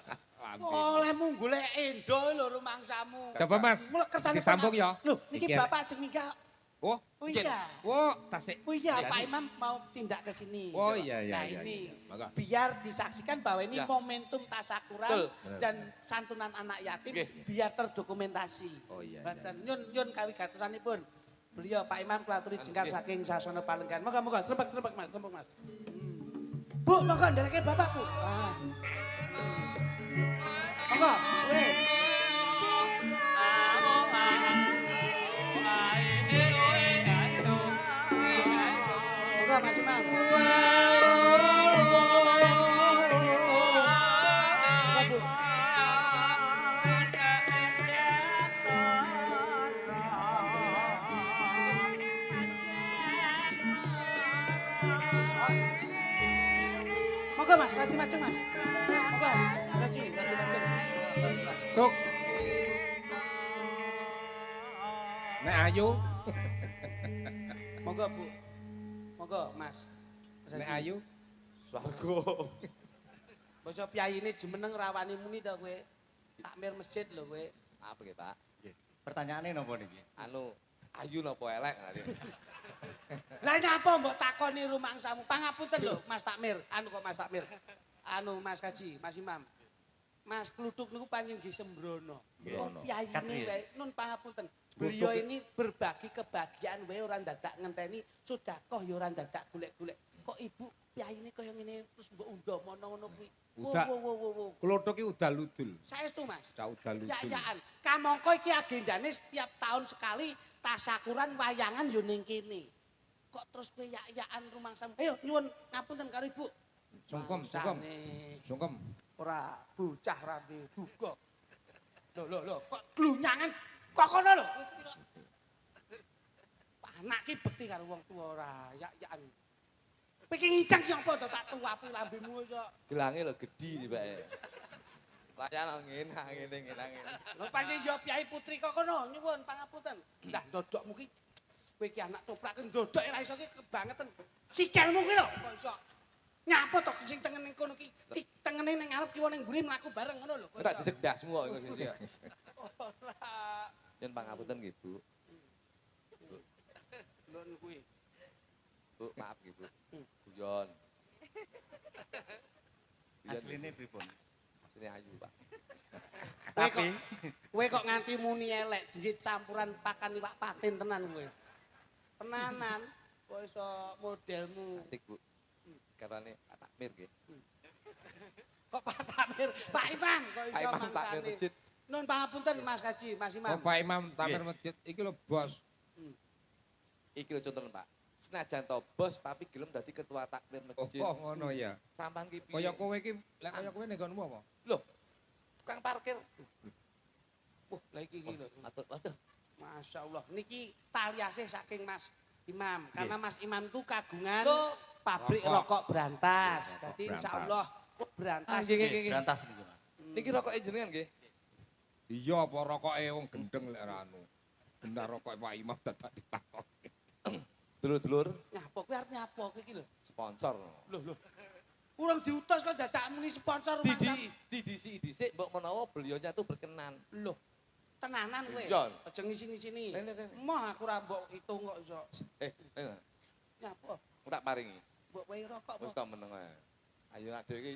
A: Oh, oleh munggule endo lho rumangsamu.
C: coba Mas
A: Mulai kesane
C: disambung ya
A: Loh, niki
C: Iki
A: Bapak ajeng minggal.
C: oh
A: Oh iya.
C: oh tasik
A: Oh iya, Pak Imam mau tindak ke sini.
C: oh iya
A: Nah
C: iya
A: ini
C: maka
A: biar disaksikan bahwa ini
B: Ya.
A: momentum tasakuran
B: Betul.
A: dan santunan anak yatim
B: Nggih.
A: biar terdokumentasi.
C: oh iya
A: Mboten nyun kawigatosanipun. Beliau Pak Imam kelaturi jengkar saking sasana Palenggan. Moga-moga srebek Mas, srebek Mas. Bu, monggo ndeleke Bapak, Bu. Ah. Monggo, weh. Monggo Mas Imam. Monggo, Bu. Monggo Mas, rati macem Mas. Monggo, Mas Haji, rati macem.
C: Ruk nek ayu
A: Monggo Bu. Monggo Mas. Mas
C: nek
A: Haji.
C: ayu
B: Swarga.
A: Basa piyayine jumeneng rawani muni to kowe. Takmir masjid lho kowe.
B: Apa nggih, Pak?
D: Pertanyaannya nopo niki?
B: Anu ayu napa elek?
A: Lah nyapa mbok takoni rumangsamu? Pangapunten lho Mas Takmir. Anu kok Mas Takmir. Anu Mas Haji, Mas Imam. Mas Kluthuk niku panjen nggih sembrono.
C: Sembrono.
A: Piyayine
D: Katri ya?
A: wae nun pangapunten. Beliau ini berbagi kebahagiaan wae ora dadak ngenteni sedekah ya ora dadak golek-golek. Kok ibu piyayine kaya ngene terus mbok undha ngono kuwi.
C: Udah.
A: Wo.
C: klothok ki udal-udul
A: Saestu Mas.
C: cah udal-udul
A: Ya-yaan. Kamangka iki agendane setiap tahun sekali tasakuran wayangan yo ning kene. Kok terus kowe ya-yaan rumangsamu. Ayo nyuwun ngapunten karo Ibu.
C: sungkem
A: Bangsane
C: sungkem
A: Ora bocah ra duga. Lho, kok glunyangan kok kono lho. Anak ki bekti karo wong tuwa ora, yak-yakan. Kowe ki ngincang ki apa to tak tuwapi lambemu iso.
B: Gelange lho gedhi tibake. Layan ngene.
A: Lho pancen yo piyai putri kok kono nyuwun pangapunten. Lah ndodokmu ki kowe ki anak toplak ki ndodok ora iso ki kebangetan. Sikilmu ki lho kok iso nyapa to sing tengen ning kono ki tengene ning ngarep kiwa ning mburi mlaku bareng ngono lho.
B: Tak jejeg dasmu kok iku sisi.
A: Ora.
B: Yen pangapunten nggih, Bu.
A: Lho kuwi.
B: Bu, maaf nggih, Bu. Guyon.
D: Asline pripun?
B: Asline ayu, Pak.
A: Kowe kok nganti muni elek dikit campuran pakan iwak patin tenan kowe. Tenanan kok iso modelmu.
B: Tik, Bu. Karane Pak Takmir nggih.
A: Kok Pak Tamir, Pak Imam kok
B: Pak
A: iso
B: Imam Takmir
A: mangsane.
B: masjid.
A: Nun pangapunten Mas Kaji, Mas Imam.
C: Pak Imam Tamir Masjid iki lho bos.
B: Iki lho contoh, Pak. Senajan to bos tapi gelem dadi ketua takmir masjid.
C: Oh ngono ya.
B: Sampean ki piye?
C: Kaya kowe iki, lek kaya kowe ning nggonmu apa?
B: Loh, tukang parkir.
A: Wah, lha iki lho.
B: Matur, waduh.
A: Masya Allah, niki taliase saking Mas Imam. Karena Mas Imam itu kagungan
B: Loh,
A: pabrik
C: Rokok.
A: rokok berantas.
C: Rokok
A: Jadi
C: berantas.
A: insya Allah berantas.
B: nggih.
D: Berantas niku, Mas.
B: Niki rokok jenengan nggih.
C: Iya apa rokoke wong gendeng lek ora anu. Benar rokok Pak Imam dadak ditakon.
B: Dulur-dulur
A: Nyapa, kuwi arep nyapa kowe iki lho.
B: sponsor.
A: Lho. Urung diutus kok dadak muni sponsor macam.
B: Didisi mbok menawa beliaunya tuh berkenan.
A: Loh. Tenanan kowe.
B: Iya.
A: Aja ngisi-ngisini.
B: Rene.
A: Moh aku ra mbok hitung kok iso.
B: Rene,
A: Nyapa?
B: tak paringi.
A: Mbok wae rokok
B: Wis
A: apa?
B: tak meneng ae. Ayo adewe iki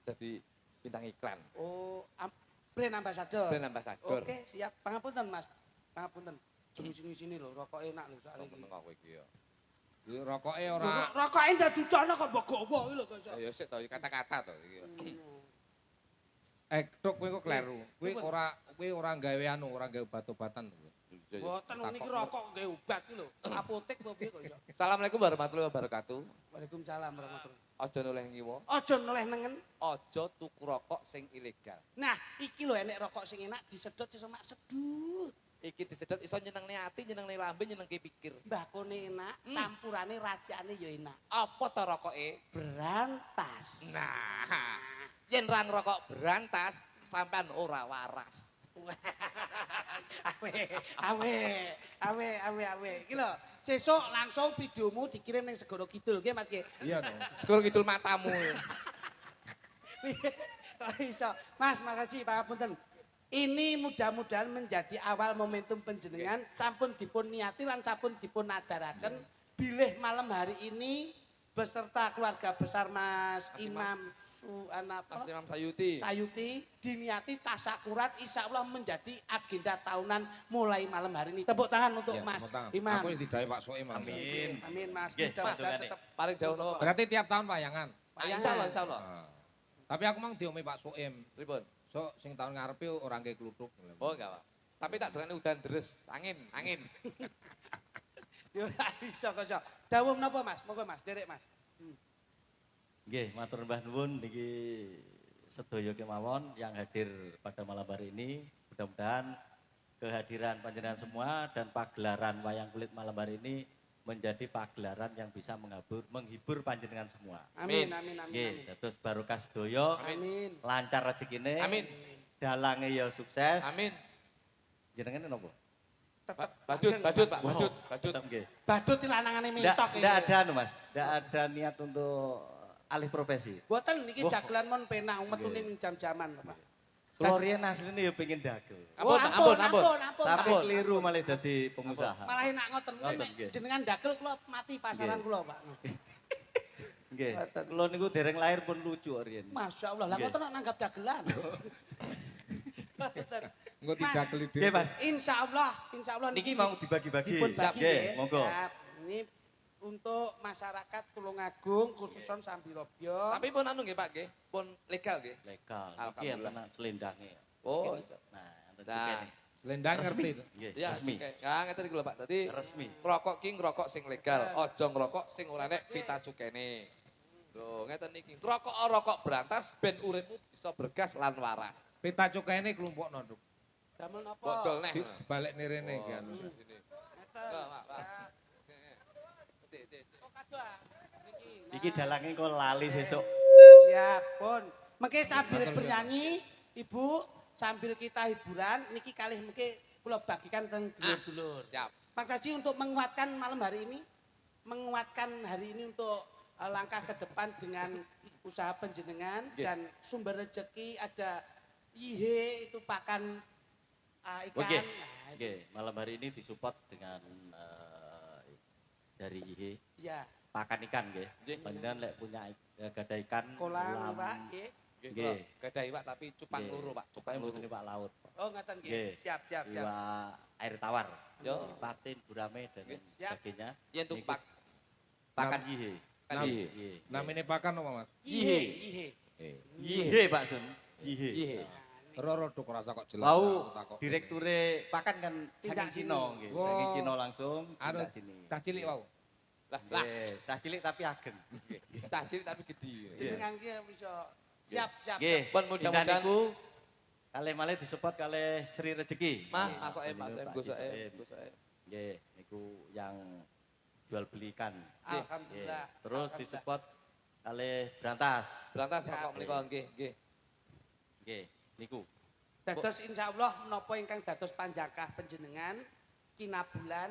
B: dadi bintang iklan.
A: Oh, brand ambassador.
B: Brand ambassador.
A: Oke, siap. Pangapunten, Mas. Pangapunten. Sini-sini lho, rokok enak lho soalnya iki.
B: Meneng kowe iki ya.
C: Rokoke ora
A: Rokoke ndadudono kok mbok gowo iki lho kok iso.
B: Ya sik to kata-kata to iki.
C: tok kowe kok kleru. Kowe ora gawe anu, ora gawe obat-obatan.
A: Mboten niki rokok nggih obat iki lho. Apotek apa piye kok iso.
B: Assalamualaikum warahmatullahi wabarakatuh.
A: Waalaikumsalam warahmatullahi.
B: Aja noleh ngiwa,
A: Aja noleh nengen.
B: aja tuku rokok sing ilegal.
A: Nah, iki lho enek rokok sing enak disedot iso mak sedut.
B: Iki disedot iso nyenengne ati, nyenengne lambe, nyenengke pikir.
A: Mbakone enak, campurane rajane ya enak.
B: Apa to rokoke?
A: Berantas.
B: Nah, yen ra ngrokok berantas, sampean ora waras.
A: Awe. Iki lho, sesuk langsung videomu dikirim ning Segoro Kidul nggih Mas nggih.
C: Iya no.
B: Segoro kidul matamu.
A: Kok iso? Mas, makasih pangapunten. Ini mudah-mudahan menjadi awal momentum panjenengan sampun dipun niati lan sampun dipun nadaraken bilih malam hari ini beserta keluarga besar Mas Imam
B: Mas Imam Sayuti.
A: Sayuti diniati tasakuran insyaallah menjadi agenda tahunan mulai malam hari ini. Tepuk tangan untuk
C: Ya,
A: Mas
C: tepuk tangan.
A: Imam.
C: Aku yang didawe Pak Soim.
D: Amin.
A: Amin Mas.
D: Nggih,
A: Mudah-mudahan
D: Mas.
A: tetap
B: Paling dahulu napa, Mas?
C: Berarti tiap tahun wayangan.
B: Insyaallah, insyaallah.
C: Nah. Tapi aku mang diomi Pak Soim.
B: Pripun?
C: So sing tahun ngarepe ora nggae kluthuk.
B: Oh, enggak, Pak. Tapi tak dongane udan deres, angin.
A: yo ora iso kok iso. Dawuh menapa Mas? Monggo Mas, derek Mas.
D: Nggih, matur mbah nuwun niki sedaya kemawon yang hadir pada malam hari ini. Mudah-mudahan kehadiran panjenengan semua dan pagelaran wayang kulit malam hari ini menjadi pagelaran yang bisa menghibur panjenengan semua.
A: Amin, amin.
D: Nggih, dados barokah sedaya,
A: Amin.
D: lancar rezekine,
B: Amin.
D: dalange ya sukses.
B: Amin.
D: Jenengane napa?
A: Tetep
B: Badut, Pak, badut.
D: Tetep nggih.
A: Badut iki lanangane mentok iki.
D: Ndak ada anu Mas, ndak ada niat untuk alih profesi.
A: Boten niki
D: Wah.
A: dagelan mon penang metune ning jam-jaman, Pak.
D: Kula riyen asline ya pengen dagel.
B: Ampun, ampun.
D: Tapi
B: Ampun.
D: keliru malah dadi pengusaha.
A: Malah enak ngoten.
D: Ngoten,
A: Nek
D: nggih.
A: jenengan dagel kula mati pasaran
D: Nggih.
A: kula, Pak.
D: Nggih. Kula niku dereng lahir pun lucu riyen.
A: Masya Allah, lah
D: Nggih.
A: ngoten kok nanggap dagelan.
C: Engko
A: Mas.
C: didakeli
D: Nggih, Mas.
A: Insya Allah
D: Niki mau dibagi-bagi.
A: dipun bagi
D: Nggih,
A: nggih.
D: monggo.
A: Siap. Ini untuk masyarakat Tulungagung khususon Sambirobyo.
B: Tapi pun anu nggih, Pak nggih. Pun legal nggih.
D: Legal. Niki
B: Alhamdulillah.
D: enten selendange.
B: Oh,
D: Nah, enten
B: Nah.
D: cukene.
C: Lendang ngerti itu.
D: Nggih,
B: ya,
D: resmi.
B: Ya, ngeten iki lho, Pak. Dadi
D: Resmi.
B: ngrokok ki ngrokok sing legal, aja ngrokok sing ora nek pita cukene. Lho, ngeten iki. Ngrokok berantas ben uripmu bisa bergas lan waras.
C: Pita cukene kelompokno, Nduk.
A: Damel napa?
B: Bodol neh.
C: Dibalik nirene iki anu.
A: Ngeten.
B: Pak.
A: Oh, kado ah. Niki.
D: Iki dalange kok lali sesuk.
A: Siap, pun. Mengke sambil bernyanyi, Ibu, sambil kita hiburan, niki kalih mengke kula bagikan teng dulur-dulur.
B: Siap.
A: Pak Saji untuk menguatkan malam hari ini, menguatkan hari ini untuk langkah ke depan dengan usaha penjenengan dan sumber rezeki ada IHE itu pakan ikan.
D: Oke.
A: Nah,
D: Oke, malam hari ini disupport dengan dari IHE
A: ya,
D: pakan ikan nggih.
B: Nggih.
D: Panjenengan lek punya gada ikan
A: kolam, Pak, nggih.
B: Nggih. Gadah iwak tapi cupang
D: Nggih.
B: loro, Pak. Cupang
D: Cupang
B: loro.
D: ini Pak laut.
A: Oh, ngaten nggih.
D: Nggih.
A: Siap.
D: Iwak air tawar.
B: Yo.
D: Patin, gurame dan
B: Nggih.
A: Siap.
D: sebagainya.
B: Yen
D: Niku
B: tupak.
D: pakan IHE.
B: Kan
C: Iya.
D: Nggih.
C: Namine pakan apa, Mas?
A: IHE.
D: IHE Pak Sun. IHE.
B: IHE.
C: Roro dok rasa kok jelas.
D: Lau
C: aku takok.
D: direkture pakan kan
A: Tindak
D: saking Cina
A: sini.
D: nggih.
C: Wow.
D: Saking Cina langsung
C: Anu,
D: tindak sini.
C: cah cilik wau.
B: Lah,
D: Nggih, sah cilik tapi ageng.
B: tajil tapi gede.
A: Jenengan ki bisa siap.
D: Nggih,
B: Pun mudah-mudahan-
D: dinten niku kalih malih disupport kalih Sri Rezeki.
B: Mah,
D: Nggih,
B: masuk Pak Soem,
D: Pak
B: Gus Soem,
D: Soem.
B: Gus Soem.
D: Nggih, niku yang jual beli ikan. Nggih.
A: Alhamdulillah.
D: Terus
A: Alhamdulillah.
D: disupport kalih Brantas.
B: Berantas
A: Siap.
B: pokok menika nggih, nggih.
D: Nggih, niku.
A: Dados insyaallah menapa ingkang dados panjangkah panjenengan kinabulan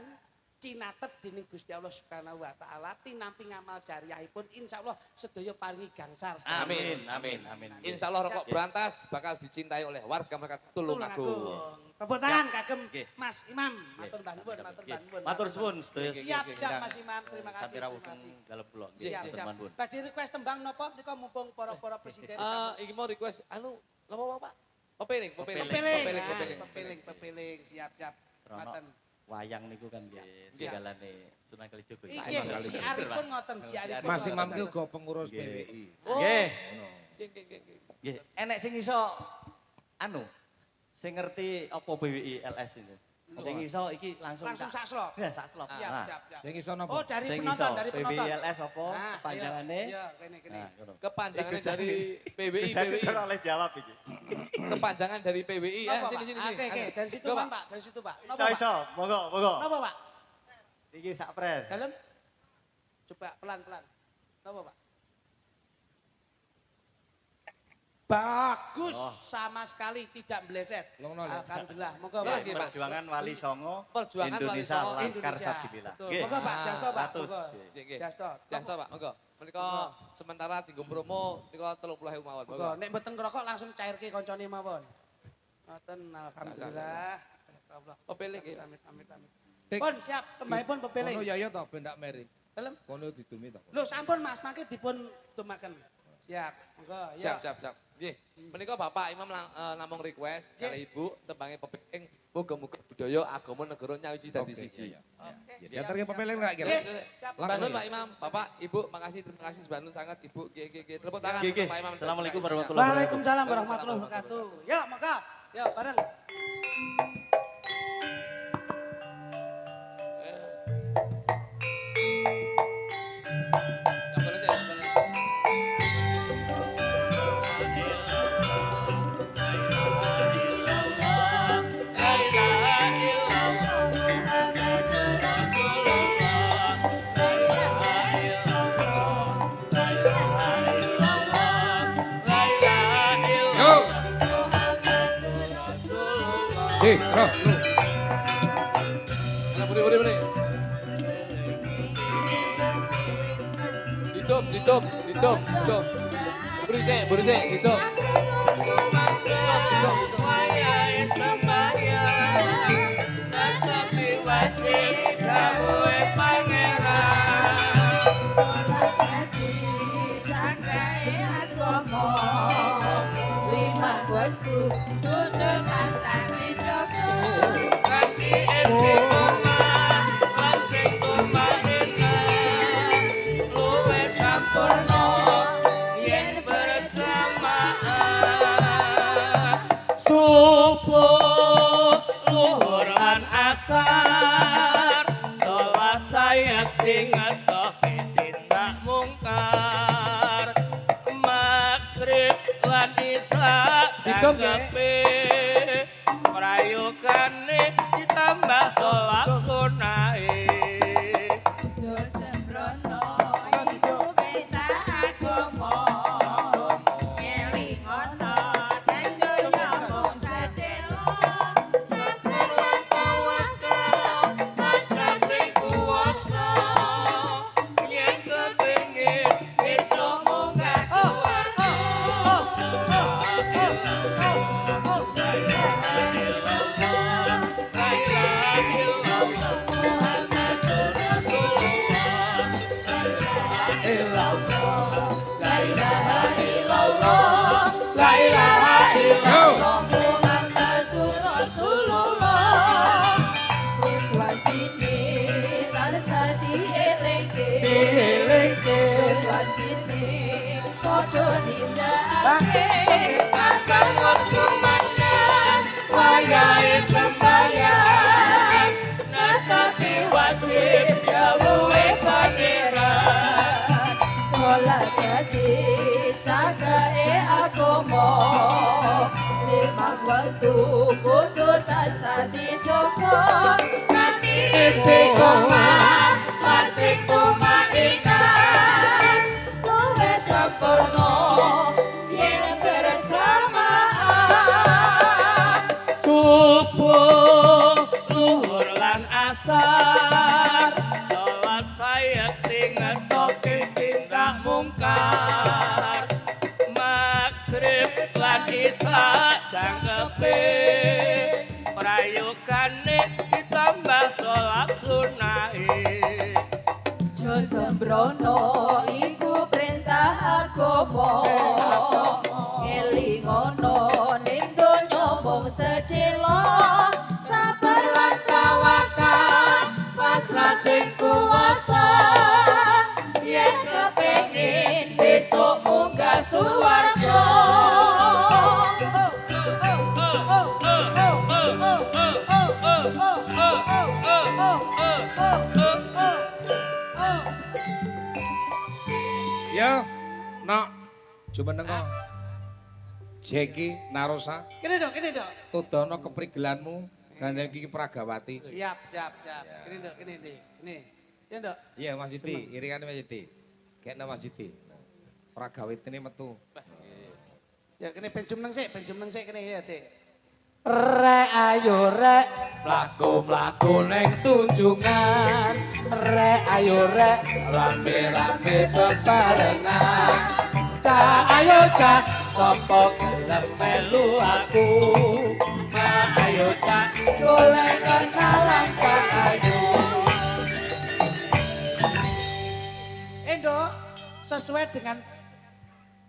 A: cinatet dening Gusti Allah Subhanahu wa taala tinampi ngamal jariyahipun insyaallah sedaya paringi gangsal.
B: Amin, amin. Insyaallah rokok berantas bakal dicintai oleh warga masyarakat Tulungagung.
A: Tepuk tangan kagem
D: Nggih.
A: Mas Imam. Matur nuwun, matur
D: Nggih.
A: nuwun.
D: Matur suwun sedaya.
A: Siap,
B: Nggih,
A: siap
D: ingkang,
A: Mas Imam, terima kasih.
D: Sampira
A: Terima
D: wujung
A: kasih.
D: dalem kula. Nggih,
A: Siap,
D: matur
A: siap.
D: nuwun.
A: Badhe request tembang napa nika mumpung para presiden.
B: Iki mau request anu napa Pak? Pepeling.
A: Pepeling. Siap.
D: Rono
A: Ngoten.
D: wayang niku kan nggih
A: Siap.
D: segalane Sunan Kalijaga.
A: Iki siaripun ngoten, siaripun.
C: Mas Imam
A: ngoten.
C: ki uga pengurus
D: Nggih.
C: PWI.
D: Nggih.
C: Ngono.
B: Nggih.
D: Nggih, enek sing iso anu sing ngerti apa BWI LS ini. Sing iso iki langsung
A: Langsung
D: tak-
A: sakslok.
D: Ya, sakslok.
A: Siap.
C: Sing iso napa?
A: Oh, dari
D: Sing
A: penonton,
D: iso
A: dari
D: BWI
A: penonton.
D: LS apa
A: Nah,
D: panjangane?
A: Iya, kene.
D: Nah, ngono.
B: Kepanjangannya
D: Iku
B: dari
D: saya-
B: PWI,
D: Saya
B: PWI.
D: tidak oleh jawab iki.
B: Kepanjangan dari PWI.
A: Napa,
B: Sini.
A: Pak? Oke, dari situ
B: Go,
A: Bang, Pak. Dari situ, Pak. Napa,
D: Iso
A: Pak?
D: iso, monggo.
A: Napa, Pak?
D: Iki sak pres.
A: Dalem. Coba pelan-pelan. Napa, Pak? Bagus,
D: Oh.
A: sama sekali tidak meleset.
C: Ngono lho.
A: Alhamdulillah. Monggo,
B: Terus,
A: Pak.
B: nggih, Pak.
D: Perjuangan Wali Songo,
B: Perjuangan Wali
D: Indonesia
B: Songo,
D: Laskar
A: Indonesia.
D: Sabdillah.
A: Betul.
D: Nggih.
A: Monggo, Pak. Jasto, Pak.
D: Ratus.
A: Monggo.
B: Nggih.
A: Jasto.
B: Jasta Pak, monggo. Menika sementara dienggo promo nika 30.000 mawon.
A: Monggo, nek mboten ngerokok langsung cairke koncone mawon. Ngoten, alhamdulillah. Allah.
B: Pepeling nggih.
A: Amit.
C: Dik.
A: Pun siap, tembahipun pepeling.
C: Kono ya to ben ndak meri.
A: Dalem.
C: Kono didumi to.
A: Lho sampun Mas, mangke dipun tumaken. Siap. Monggo, ya.
B: Siap. Nggih. Menika Bapak Imam namung request
A: Nggih.
B: kali Ibu tembange pepeling muga-muga budaya agama negara nyawiji dadi
C: Oke,
B: siji.
C: iya,
A: Oke.
C: Ya terke pepeling lek kira.
A: Nggih, siap.
B: Banun
C: ya?
B: Pak Imam, Bapak, Ibu, makasih terima kasih Banun sangat Ibu. Nggih. Tepuk tangan
D: Nggih,
B: untuk Pak Imam.
D: Assalamualaikum warahmatullahi wabarakatuh.
A: Waalaikumsalam warahmatullahi wabarakatuh. Ya, maka. Ya, bareng.
B: Nggak boleh saya, nggak boleh.
C: Yo. Roh, lu.
B: Mana buri. Ditutup. Buri sih, ditutup.
E: Subuh luhur lan asar salat saya ingat tindak mungkar maghrib lan isya
A: Digom, nggih.
E: tanggapi prayoga Wayahe sembahyang netapi wajib dawuhe pangeran salat dadi cagake agama limang wektu kudu tansah dijaga kanthi istiqomah masih tumaikan luwih sempurna yen berjamaah subuh luhur lan asar salat sayekti ngetoke tindak mungkar maghrib lan isya jangkepe prayogane ditambah salat sunahe aja sembrono iku perintah agama elingono ning donya mung sedhela sabar lan tawakal pasrah sing kuwasa yen kepengin besok munggah swarga
C: Ya, nak, cuma nengok. Jeki, Narosa,
A: Kene dok, kene dok.
C: tudono keprigelanmu, gandeng iki Pragawati.
A: Siap. Kene dok, kene. Ya dok.
C: Iya, Mas Yiti, iringannya Mas Yiti. Kayaknya Mas Yiti. Pragawati ini metu.
A: Ya kene ben jumeneng sik kene ya, Dik. Rek ayo rek mlaku-mlaku ning tunjungan. Rek ayo rek rame-rame bebarengan. Ca ayo ca sapa gelem melu aku. Ma ayo ca golek kenalan ca ayo. Endo sesuai dengan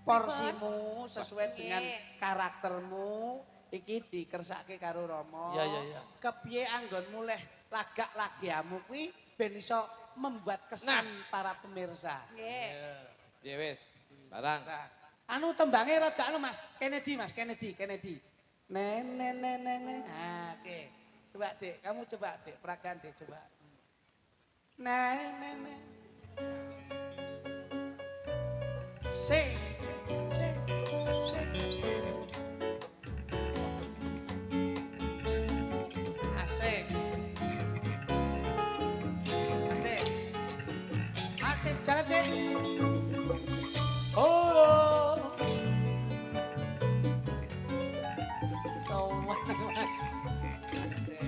A: porsimu, sesuai dengan karaktermu. Iki dikersake karo Rama.
B: Iya.
A: Kepiye anggon mulih lagak lagiamu kuwi ben iso membuat kesan para pemirsa.
B: Piye wis? Barang.
A: Nah, anu tembange rada anu Mas Kennedy. Ne. Nah, oke. Coba Dik, kamu coba Dik, peragaan Dik coba. Ne. Sing. Asik jalan deh. Oh. Sowan. Asik.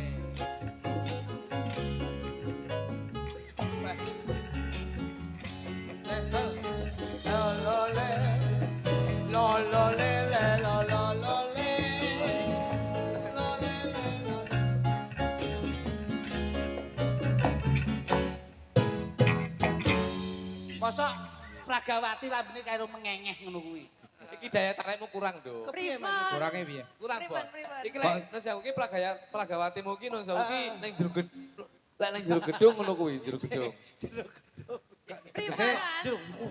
A: Mosok Pragawati lambene karo mengengeh ngono kuwi.
B: Iki daya tarikmu kurang, Dok.
A: Kepriye Mas?
C: Kurangnya piye?
B: Kurang, Bos.
F: Pripun?
B: Iki lek nang sewu ki Pragawatimu ki nang sewu ki ning jero lek ning jero gedung ngono kuwi, jero gedung.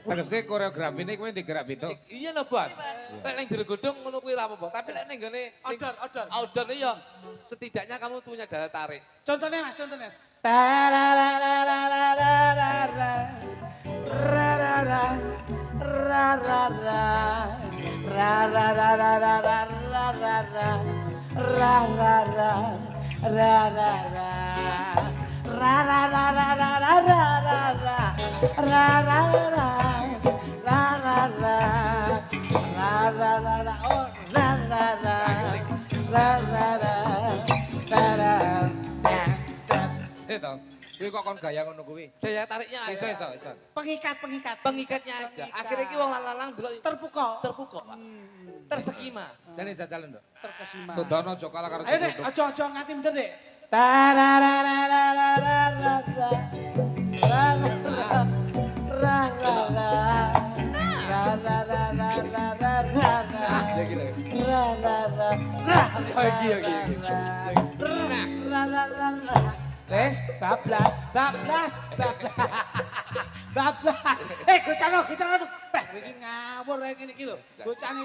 C: Tegese koreografi ini kuwi digerak pitu.
B: Iya lho, Bos. Lek ning jero gedung ngono kuwi ora apa-apa, tapi lek ning gone
A: Outdoor.
B: outdoor ya setidaknya kamu punya daya tarik.
A: Contohnya Mas.
C: Seto. Kuwi kok kon gaya ngono kuwi.
B: Daya tariknya
C: Iso.
A: Pengikat.
B: Pengikatnya ada. Akhirnya iki wong lanang delok
A: Terpukau.
B: Pak. Tersekima.
C: Jane jajalan, Nduk.
A: Terkesima.
C: Tundono aja kalah karo
A: Ayo Dek,
C: Cukuduk.
A: aja nganti bener Dek. Tararararararara. Wes, bablas. Gocano. Beh, iki ngawur kayak gini iki lho. Gocane.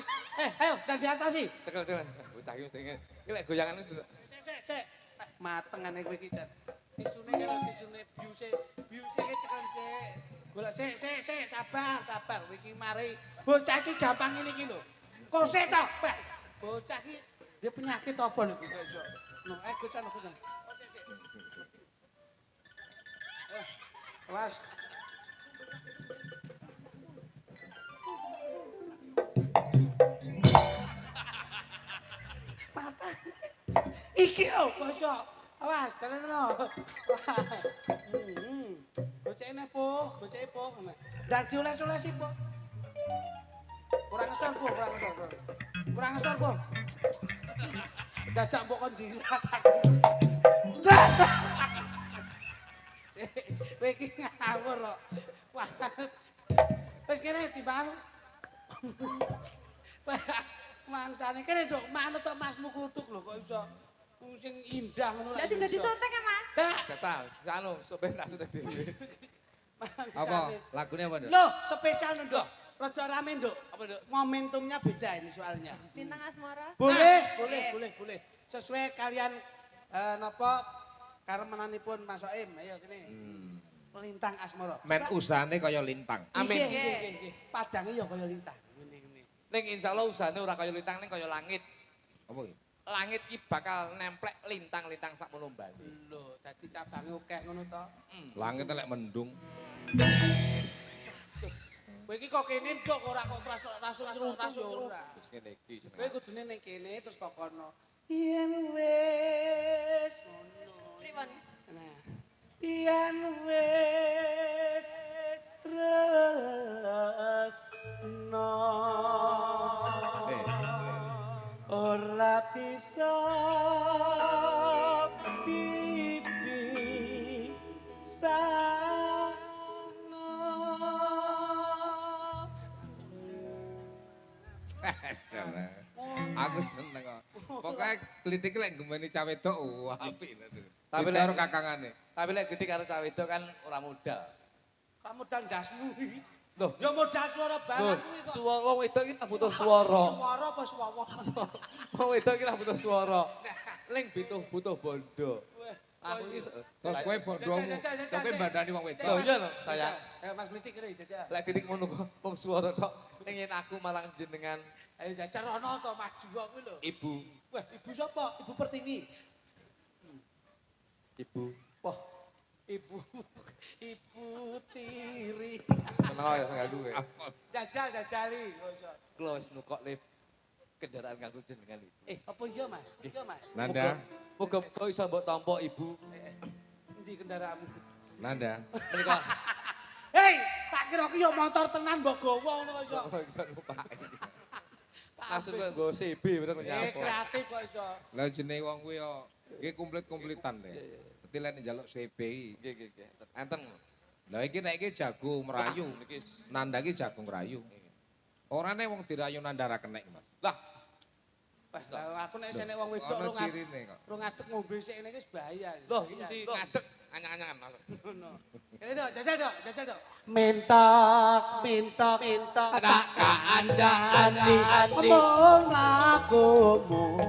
A: Ayo, dan diatasi.
B: Tekel. Bocah iki mesti ngene. Iki lek goyangan itu.
A: Sik. Matengane kowe iki, Jan. Tisune karo tisune biuse ki cekel sik. Golek sik, sabar. Kowe iki mari. Bocah iki gampang ngene iki lho. Kok sik to, Pak? Bocah iki dia penyakit apa lho kok iso. No, gocan. Oh, sik. Awas. Patah. Iki lho, bocah. Awas, daleno. Gocekne po. Dan dioles-olesi po. Kurang ngesor po. Dadak mbok kon dilat aku. Kowe iki ngawur kok. Wah. Wis kene timbangan. Mangsane kene nduk, manut tok Masmu kutuk lho kok iso sing indah ngono
E: Lah sing dadi sontek ya, Mas?
B: Sesal, anu soben tak sudah dhewe.
C: Apa? Lagune apa, Nduk?
A: Loh, spesial nduk. Rada rame nduk.
B: Apa, Nduk?
A: Momentumnya beda ini soalnya.
E: Lintang Asmara.
A: Boleh. Sesuai kalian napa karemenanipun Mas Soim. Ayo kene. Lintang Asmara.
C: Men usane kaya lintang.
B: Amin.
A: Nggih. Padange ya kaya lintang. Ngene.
B: Ning insyaallah usahane ora kaya lintang ning kaya langit.
C: Apa iki?
B: Langit iki bakal nemplek lintang-lintang sak mono bali.
A: Lho, dadi cabange akeh ngono to.
C: Langit lek mendung.
A: Kowe iki kok kene nduk ora kok rasul ora.
B: Wis ngene iki
A: Kowe
B: jenenge.
A: kudune ning kene terus kok kono. Yen wis ngono.
E: Pripun?
A: Nah. Yen wis tresno. Ora bisa
C: Aku seneng kok. Pokoke klitik lek gemeni cah wedok apik lho.
B: Tapi
C: Tapi
B: lek-
C: karo kakangane.
B: Tapi lek gede karo cah wedok kan ora modal.
A: Kamu dandasmu iki.
B: Loh,
A: Ya modal suara
B: Lho,
A: barang kuwi kok.
B: suara wong wedok iki tak butuh swara.
A: Suara apa suara?
B: Wong wedok iki ora butuh swara. Ling butuh bondo. Aku iki
C: Terus kowe bodohmu. Kowe bandani wong wedok.
B: Lho iya lho, saya
A: Ayo Mas Litik kene jajal.
B: lek didik ngono kok wong swara kok ingin aku marang jenengan
A: Ayo jajal rono to maju kok kuwi lho.
B: ibu.
A: Wah, ibu sapa? Ibu Pertiwi.
B: Ibu.
A: Wah, ibu tiri.
B: Kenal ya saya gue.
A: Jajali.
B: Close nukok lift kendaraan kanggo jenengan ibu.
A: Apa iya Mas? Iya Mas.
C: Nanda,
B: Muga-muga iso mbok tampa ibu.
A: Endi kendaraanmu?
C: Nanda.
B: Menika
A: Hei, tak kira ki yo motor tenan mbok gowo ngono kok iso.
B: kok iso numpak. Maksud gue go CB bener nyapa.
A: Kreatif kok iso.
C: Lah jenenge wong kuwi yo iki komplit-komplitan le. Dadi lek njaluk CBI.
B: Nggih. Enten.
C: Lah iki nek iki jago merayu.
B: Niki
C: Nanda iki jago ngerayu. Orane wong dirayu Nanda ra kenek, Mas.
B: lah
A: Wah, lah aku nek sene wong wedok
C: Ono
A: lu
C: cirine kok.
A: ngadeg ngombe sik ngene iki bahaya.
B: loh mesti ngadeg anyang-anyangan Mas.
A: Ngono. Kene dok, jajal dok. Mentok.
B: Tak kaandaan
A: Omong lakumu.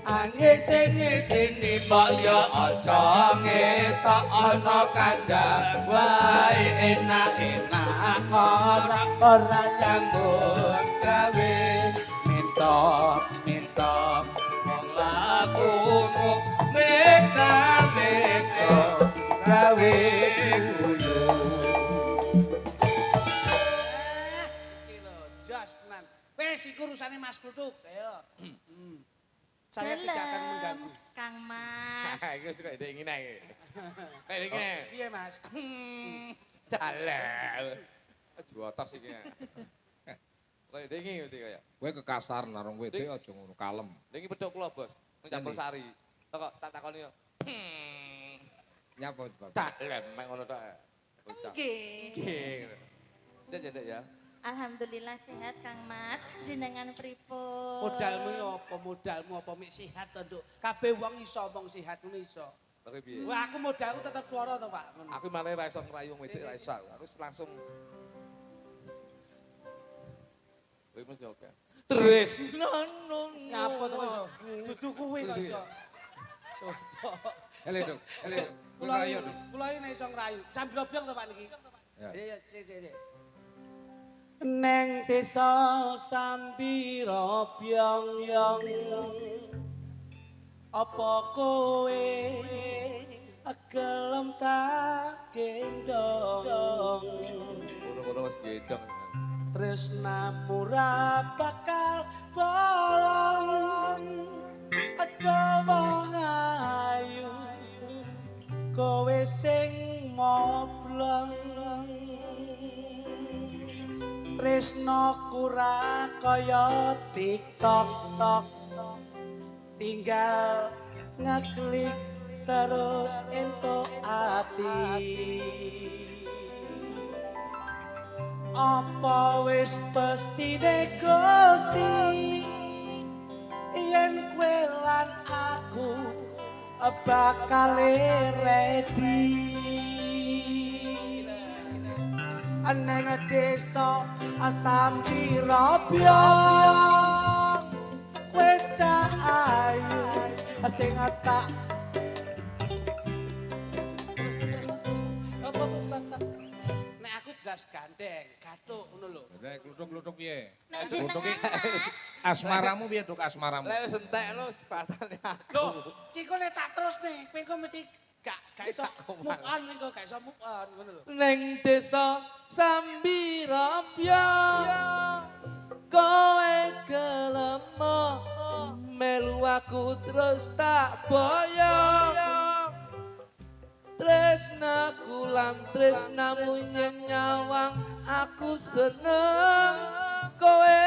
A: Angin sini
B: mbok yo aja ngetok ana kandhang wae enak-enak
A: ora nyambut gawe. Mentok.
B: wong lakumu
A: Metal gawe kuyu. Iki lho, jos tenan. Wes iku urusane Mas Kutuk, ayo. Saya tidak akan mengganggu.
E: Kang Mas.
B: Iki wis kok ndek ngene iki. Kayak ngene.
A: Piye Mas?
B: Dalah. Juotos iki. Kayak dengi ngerti kaya.
C: Kowe kekasar narung wedhe aja ngono, kalem.
B: Dengi bedok kula, Bos. Nang Campur Sari. Kok tak takoni yo.
C: Nyapa, Bapak?
B: Tak lemek ngono tok. Bocah.
E: Nggih.
B: Nggih. Sehat ya, Dek ya.
E: Alhamdulillah sehat Kang Mas. Jenengan pripun?
A: Modalmu ya apa? Modalmu apa mik sehat to, Nduk? Kabeh wong iso omong sehat ngono iso.
B: Oke piye?
A: Wah, aku modalku tetep swara to, Pak. Ngono.
B: Aku malah ra iso ngrayu wedok ra iso. Aku langsung Kowe mesti oke. Terus
A: Nyapa to iso? Dudu kuwi kok iso. Coba.
C: Ele, Duk. Ele, Duk. Kowe ayo, Duk.
A: Kula iki nek iso ngrayu. Sambil obyong to Pak niki.
C: Ya.
A: Iya, sik. Neng desa Sambira byong-yong apa kowe gelem tak gendong
B: Ngono-ngono wis gendong.
A: tresnamu ra bakal bolong ada wong ayu kowe sing moblong tresnaku ra kaya TikTok tinggal ngeklik terus entuk ati apa wis pestine Gusti yen kowe lan aku bakal ready neng desa Sambira byong kowe cah ayu sing tak apa Ustaz? Nek aku jelas gandeng, gathuk ngono lho.
C: Nek kluthuk-kluthuk piye?
E: Nek jenengan Mas.
C: Asmaramu piye, Duk, asmaramu?
B: Lek wis entek lho pasane aku.
A: Loh, iki kok nek tak terus nih, kowe kok mesti gak iso move on ning kok gak iso move on ngono lho.
B: Neng desa Sambira byong kowe gelem melu aku terus tak boyong tresnaku lan tresnamu nyawang aku seneng kowe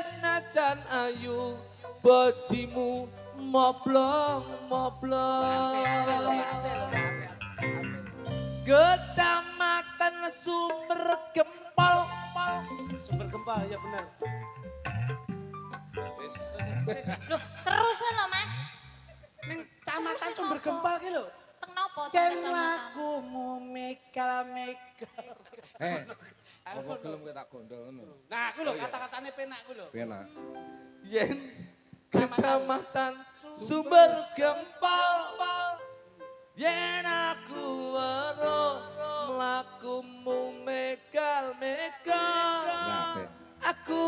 B: senajan ayu bodimu moblong Kecamatan Sumber Gempol.
A: Sumber gempal ya bener.
E: Loh, terus lho Mas.
A: Ning Kecamatan Sumber Gempal ki lho.
E: Teng nopo?
A: Ken lagumu mekal.
C: Apa gelem kowe tak gondol ngono?
A: Nah, aku lho kata-katane penak ku lho.
C: Penak.
B: Yen Kecamatan Sumber Gempol. Yen aku weruh mlakumu megal-megal.
C: Nah,
B: Aku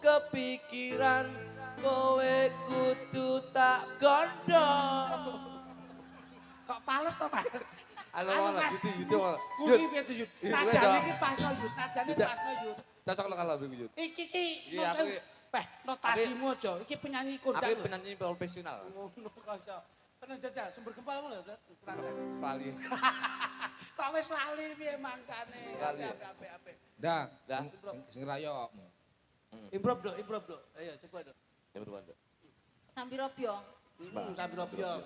B: kepikiran kowe kudu tak gondong.
A: Kok pales to, Mas?
B: Halo,
A: Anu,
B: malah
A: Mas.
B: gitu.
A: Kuwi piye tuh, Yud?
B: Yud,
A: Nadane
B: Yud.
A: iki pasno, Yud. Nadane
B: Tidak.
A: pasno, Yud.
B: Cocok lo kalau begitu.
A: Iki
B: Iya, aku-
A: notasimu aja. Iki penyanyi kondang.
B: Aku
A: lho.
B: penyanyi profesional.
A: Ngono kok. Penen jajal Sumber Gempal lho, terang.
B: Sekali.
A: Kok wis lali piye mangsane?
B: Sekali.
A: Apik.
C: Dah,
B: Dah.
C: sing rayo.
A: Improv, Dok. Ayo, coba, Dok.
B: Ya berbeda.
E: Sambira byong.
A: Sambil obyong.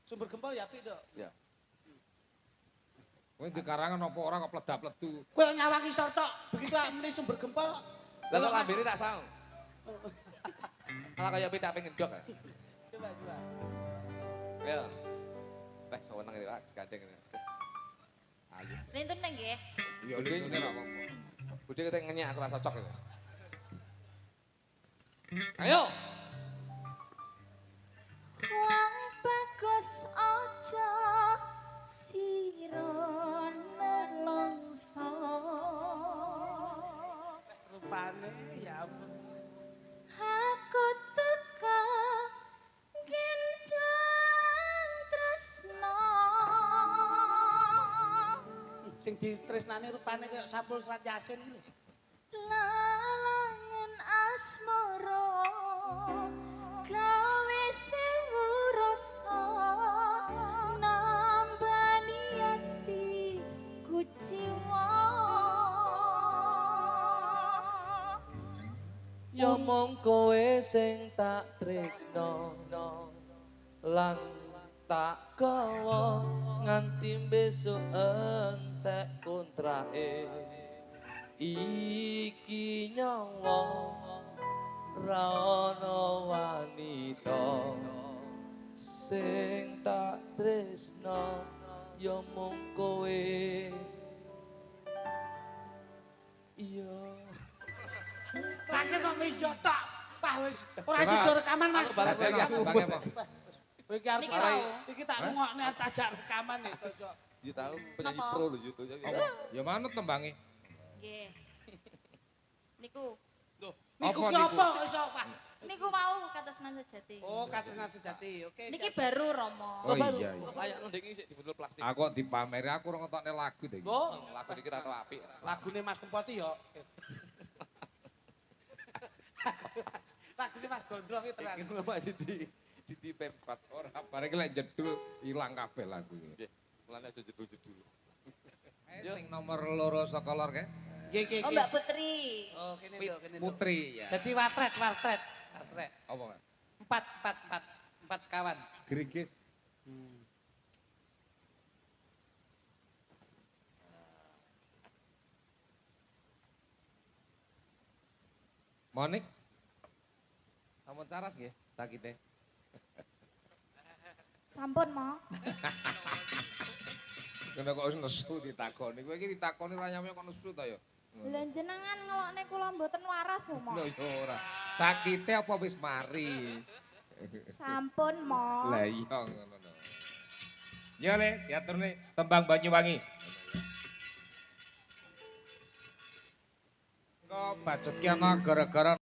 A: Sumber Gempal ya apik, Dok.
B: Ya.
C: Kowe di karangan apa ora kok pledap-pledu.
A: Kowe nyawangi sor tok, begitu amene Sumber Gempal.
B: Lalu lambene tak saung. Malah kayak pita pengen dok ya.
A: Coba.
B: Ya. Sewenang ini Pak, gandeng ini. Ayo.
E: Lintun nggih.
C: Iya, lintune ora apa-apa.
B: Budi kita ngenyak aku rasa cocok ini. Ayo.
E: Wong bagus aja sira nelongso.
A: Rupane ya ampun.
E: Aku teka gendang tresno.
A: Sing ditresnani rupane kaya sampul serat Yasin iki lho.
E: Lalangan asmara gawe sing rasa nambani ati kuciwa
B: Ya mung kowe sing tak tresno lan tak gawa nganti besok entek kontrake iki nyawa ra ana wanita sing tak tresno ya mung kowe iya
A: Terakhir kok mejo tok. Wah wis ora sida rekaman Mas.
B: Balas lagi aku.
C: Bang apa?
A: Kowe iki arep
E: Niki mau.
A: iki tak rungokne arep tajak rekaman nih kok.
B: Ya tahu penyanyi
E: Napa?
B: pro lho gitu ya.
C: Apa? Ya manut tembange.
E: Nggih. Niku.
A: Niku
C: Apa
A: ki
C: niku?
A: apa kok iso Pak?
E: Niku mau katresnan sejati.
A: Oh, katresnan sejati. Oke.
E: Niki
A: siap.
E: baru Romo.
C: Oh iya.
B: Kayak ndek iki sik dibendel plastik.
C: Aku kok dipameri aku ora ngetokne lagu to iki.
B: Oh, lagu iki ra tau apik.
A: Lagune Mas Kempoti yo. Lagune Mas Gondrong iki tenan.
B: Iki masih di Pemkot.
C: Ora bareng lek jedul ilang kabeh lagu iki.
B: Nggih, mulane aja jedul-jedul.
C: Sing nomor loro saka lor ke?
A: Nggih nggih.
E: Oh,
A: nggih.
E: Mbak Putri.
A: Oh, kene lho, kene lho.
C: Putri ya.
A: Jadi watret.
C: Apa Mas?
A: 4 sekawan.
C: Grigis. Monik. Sampun caras nggih sakite.
E: Sampun, Mo.
C: Kena kok wis nesu ditakoni. Kowe iki ditakoni ora nyampe kok nesu ta ya?
E: Lah jenengan ngelokne kula mboten waras lho, Mo.
C: Lho ya ora. Sakite apa wis mari?
E: Sampun, Mo.
C: Lah iya ngono lho. Ya Le, diaturne tembang Banyuwangi. Kok bacot ki ana gara-gara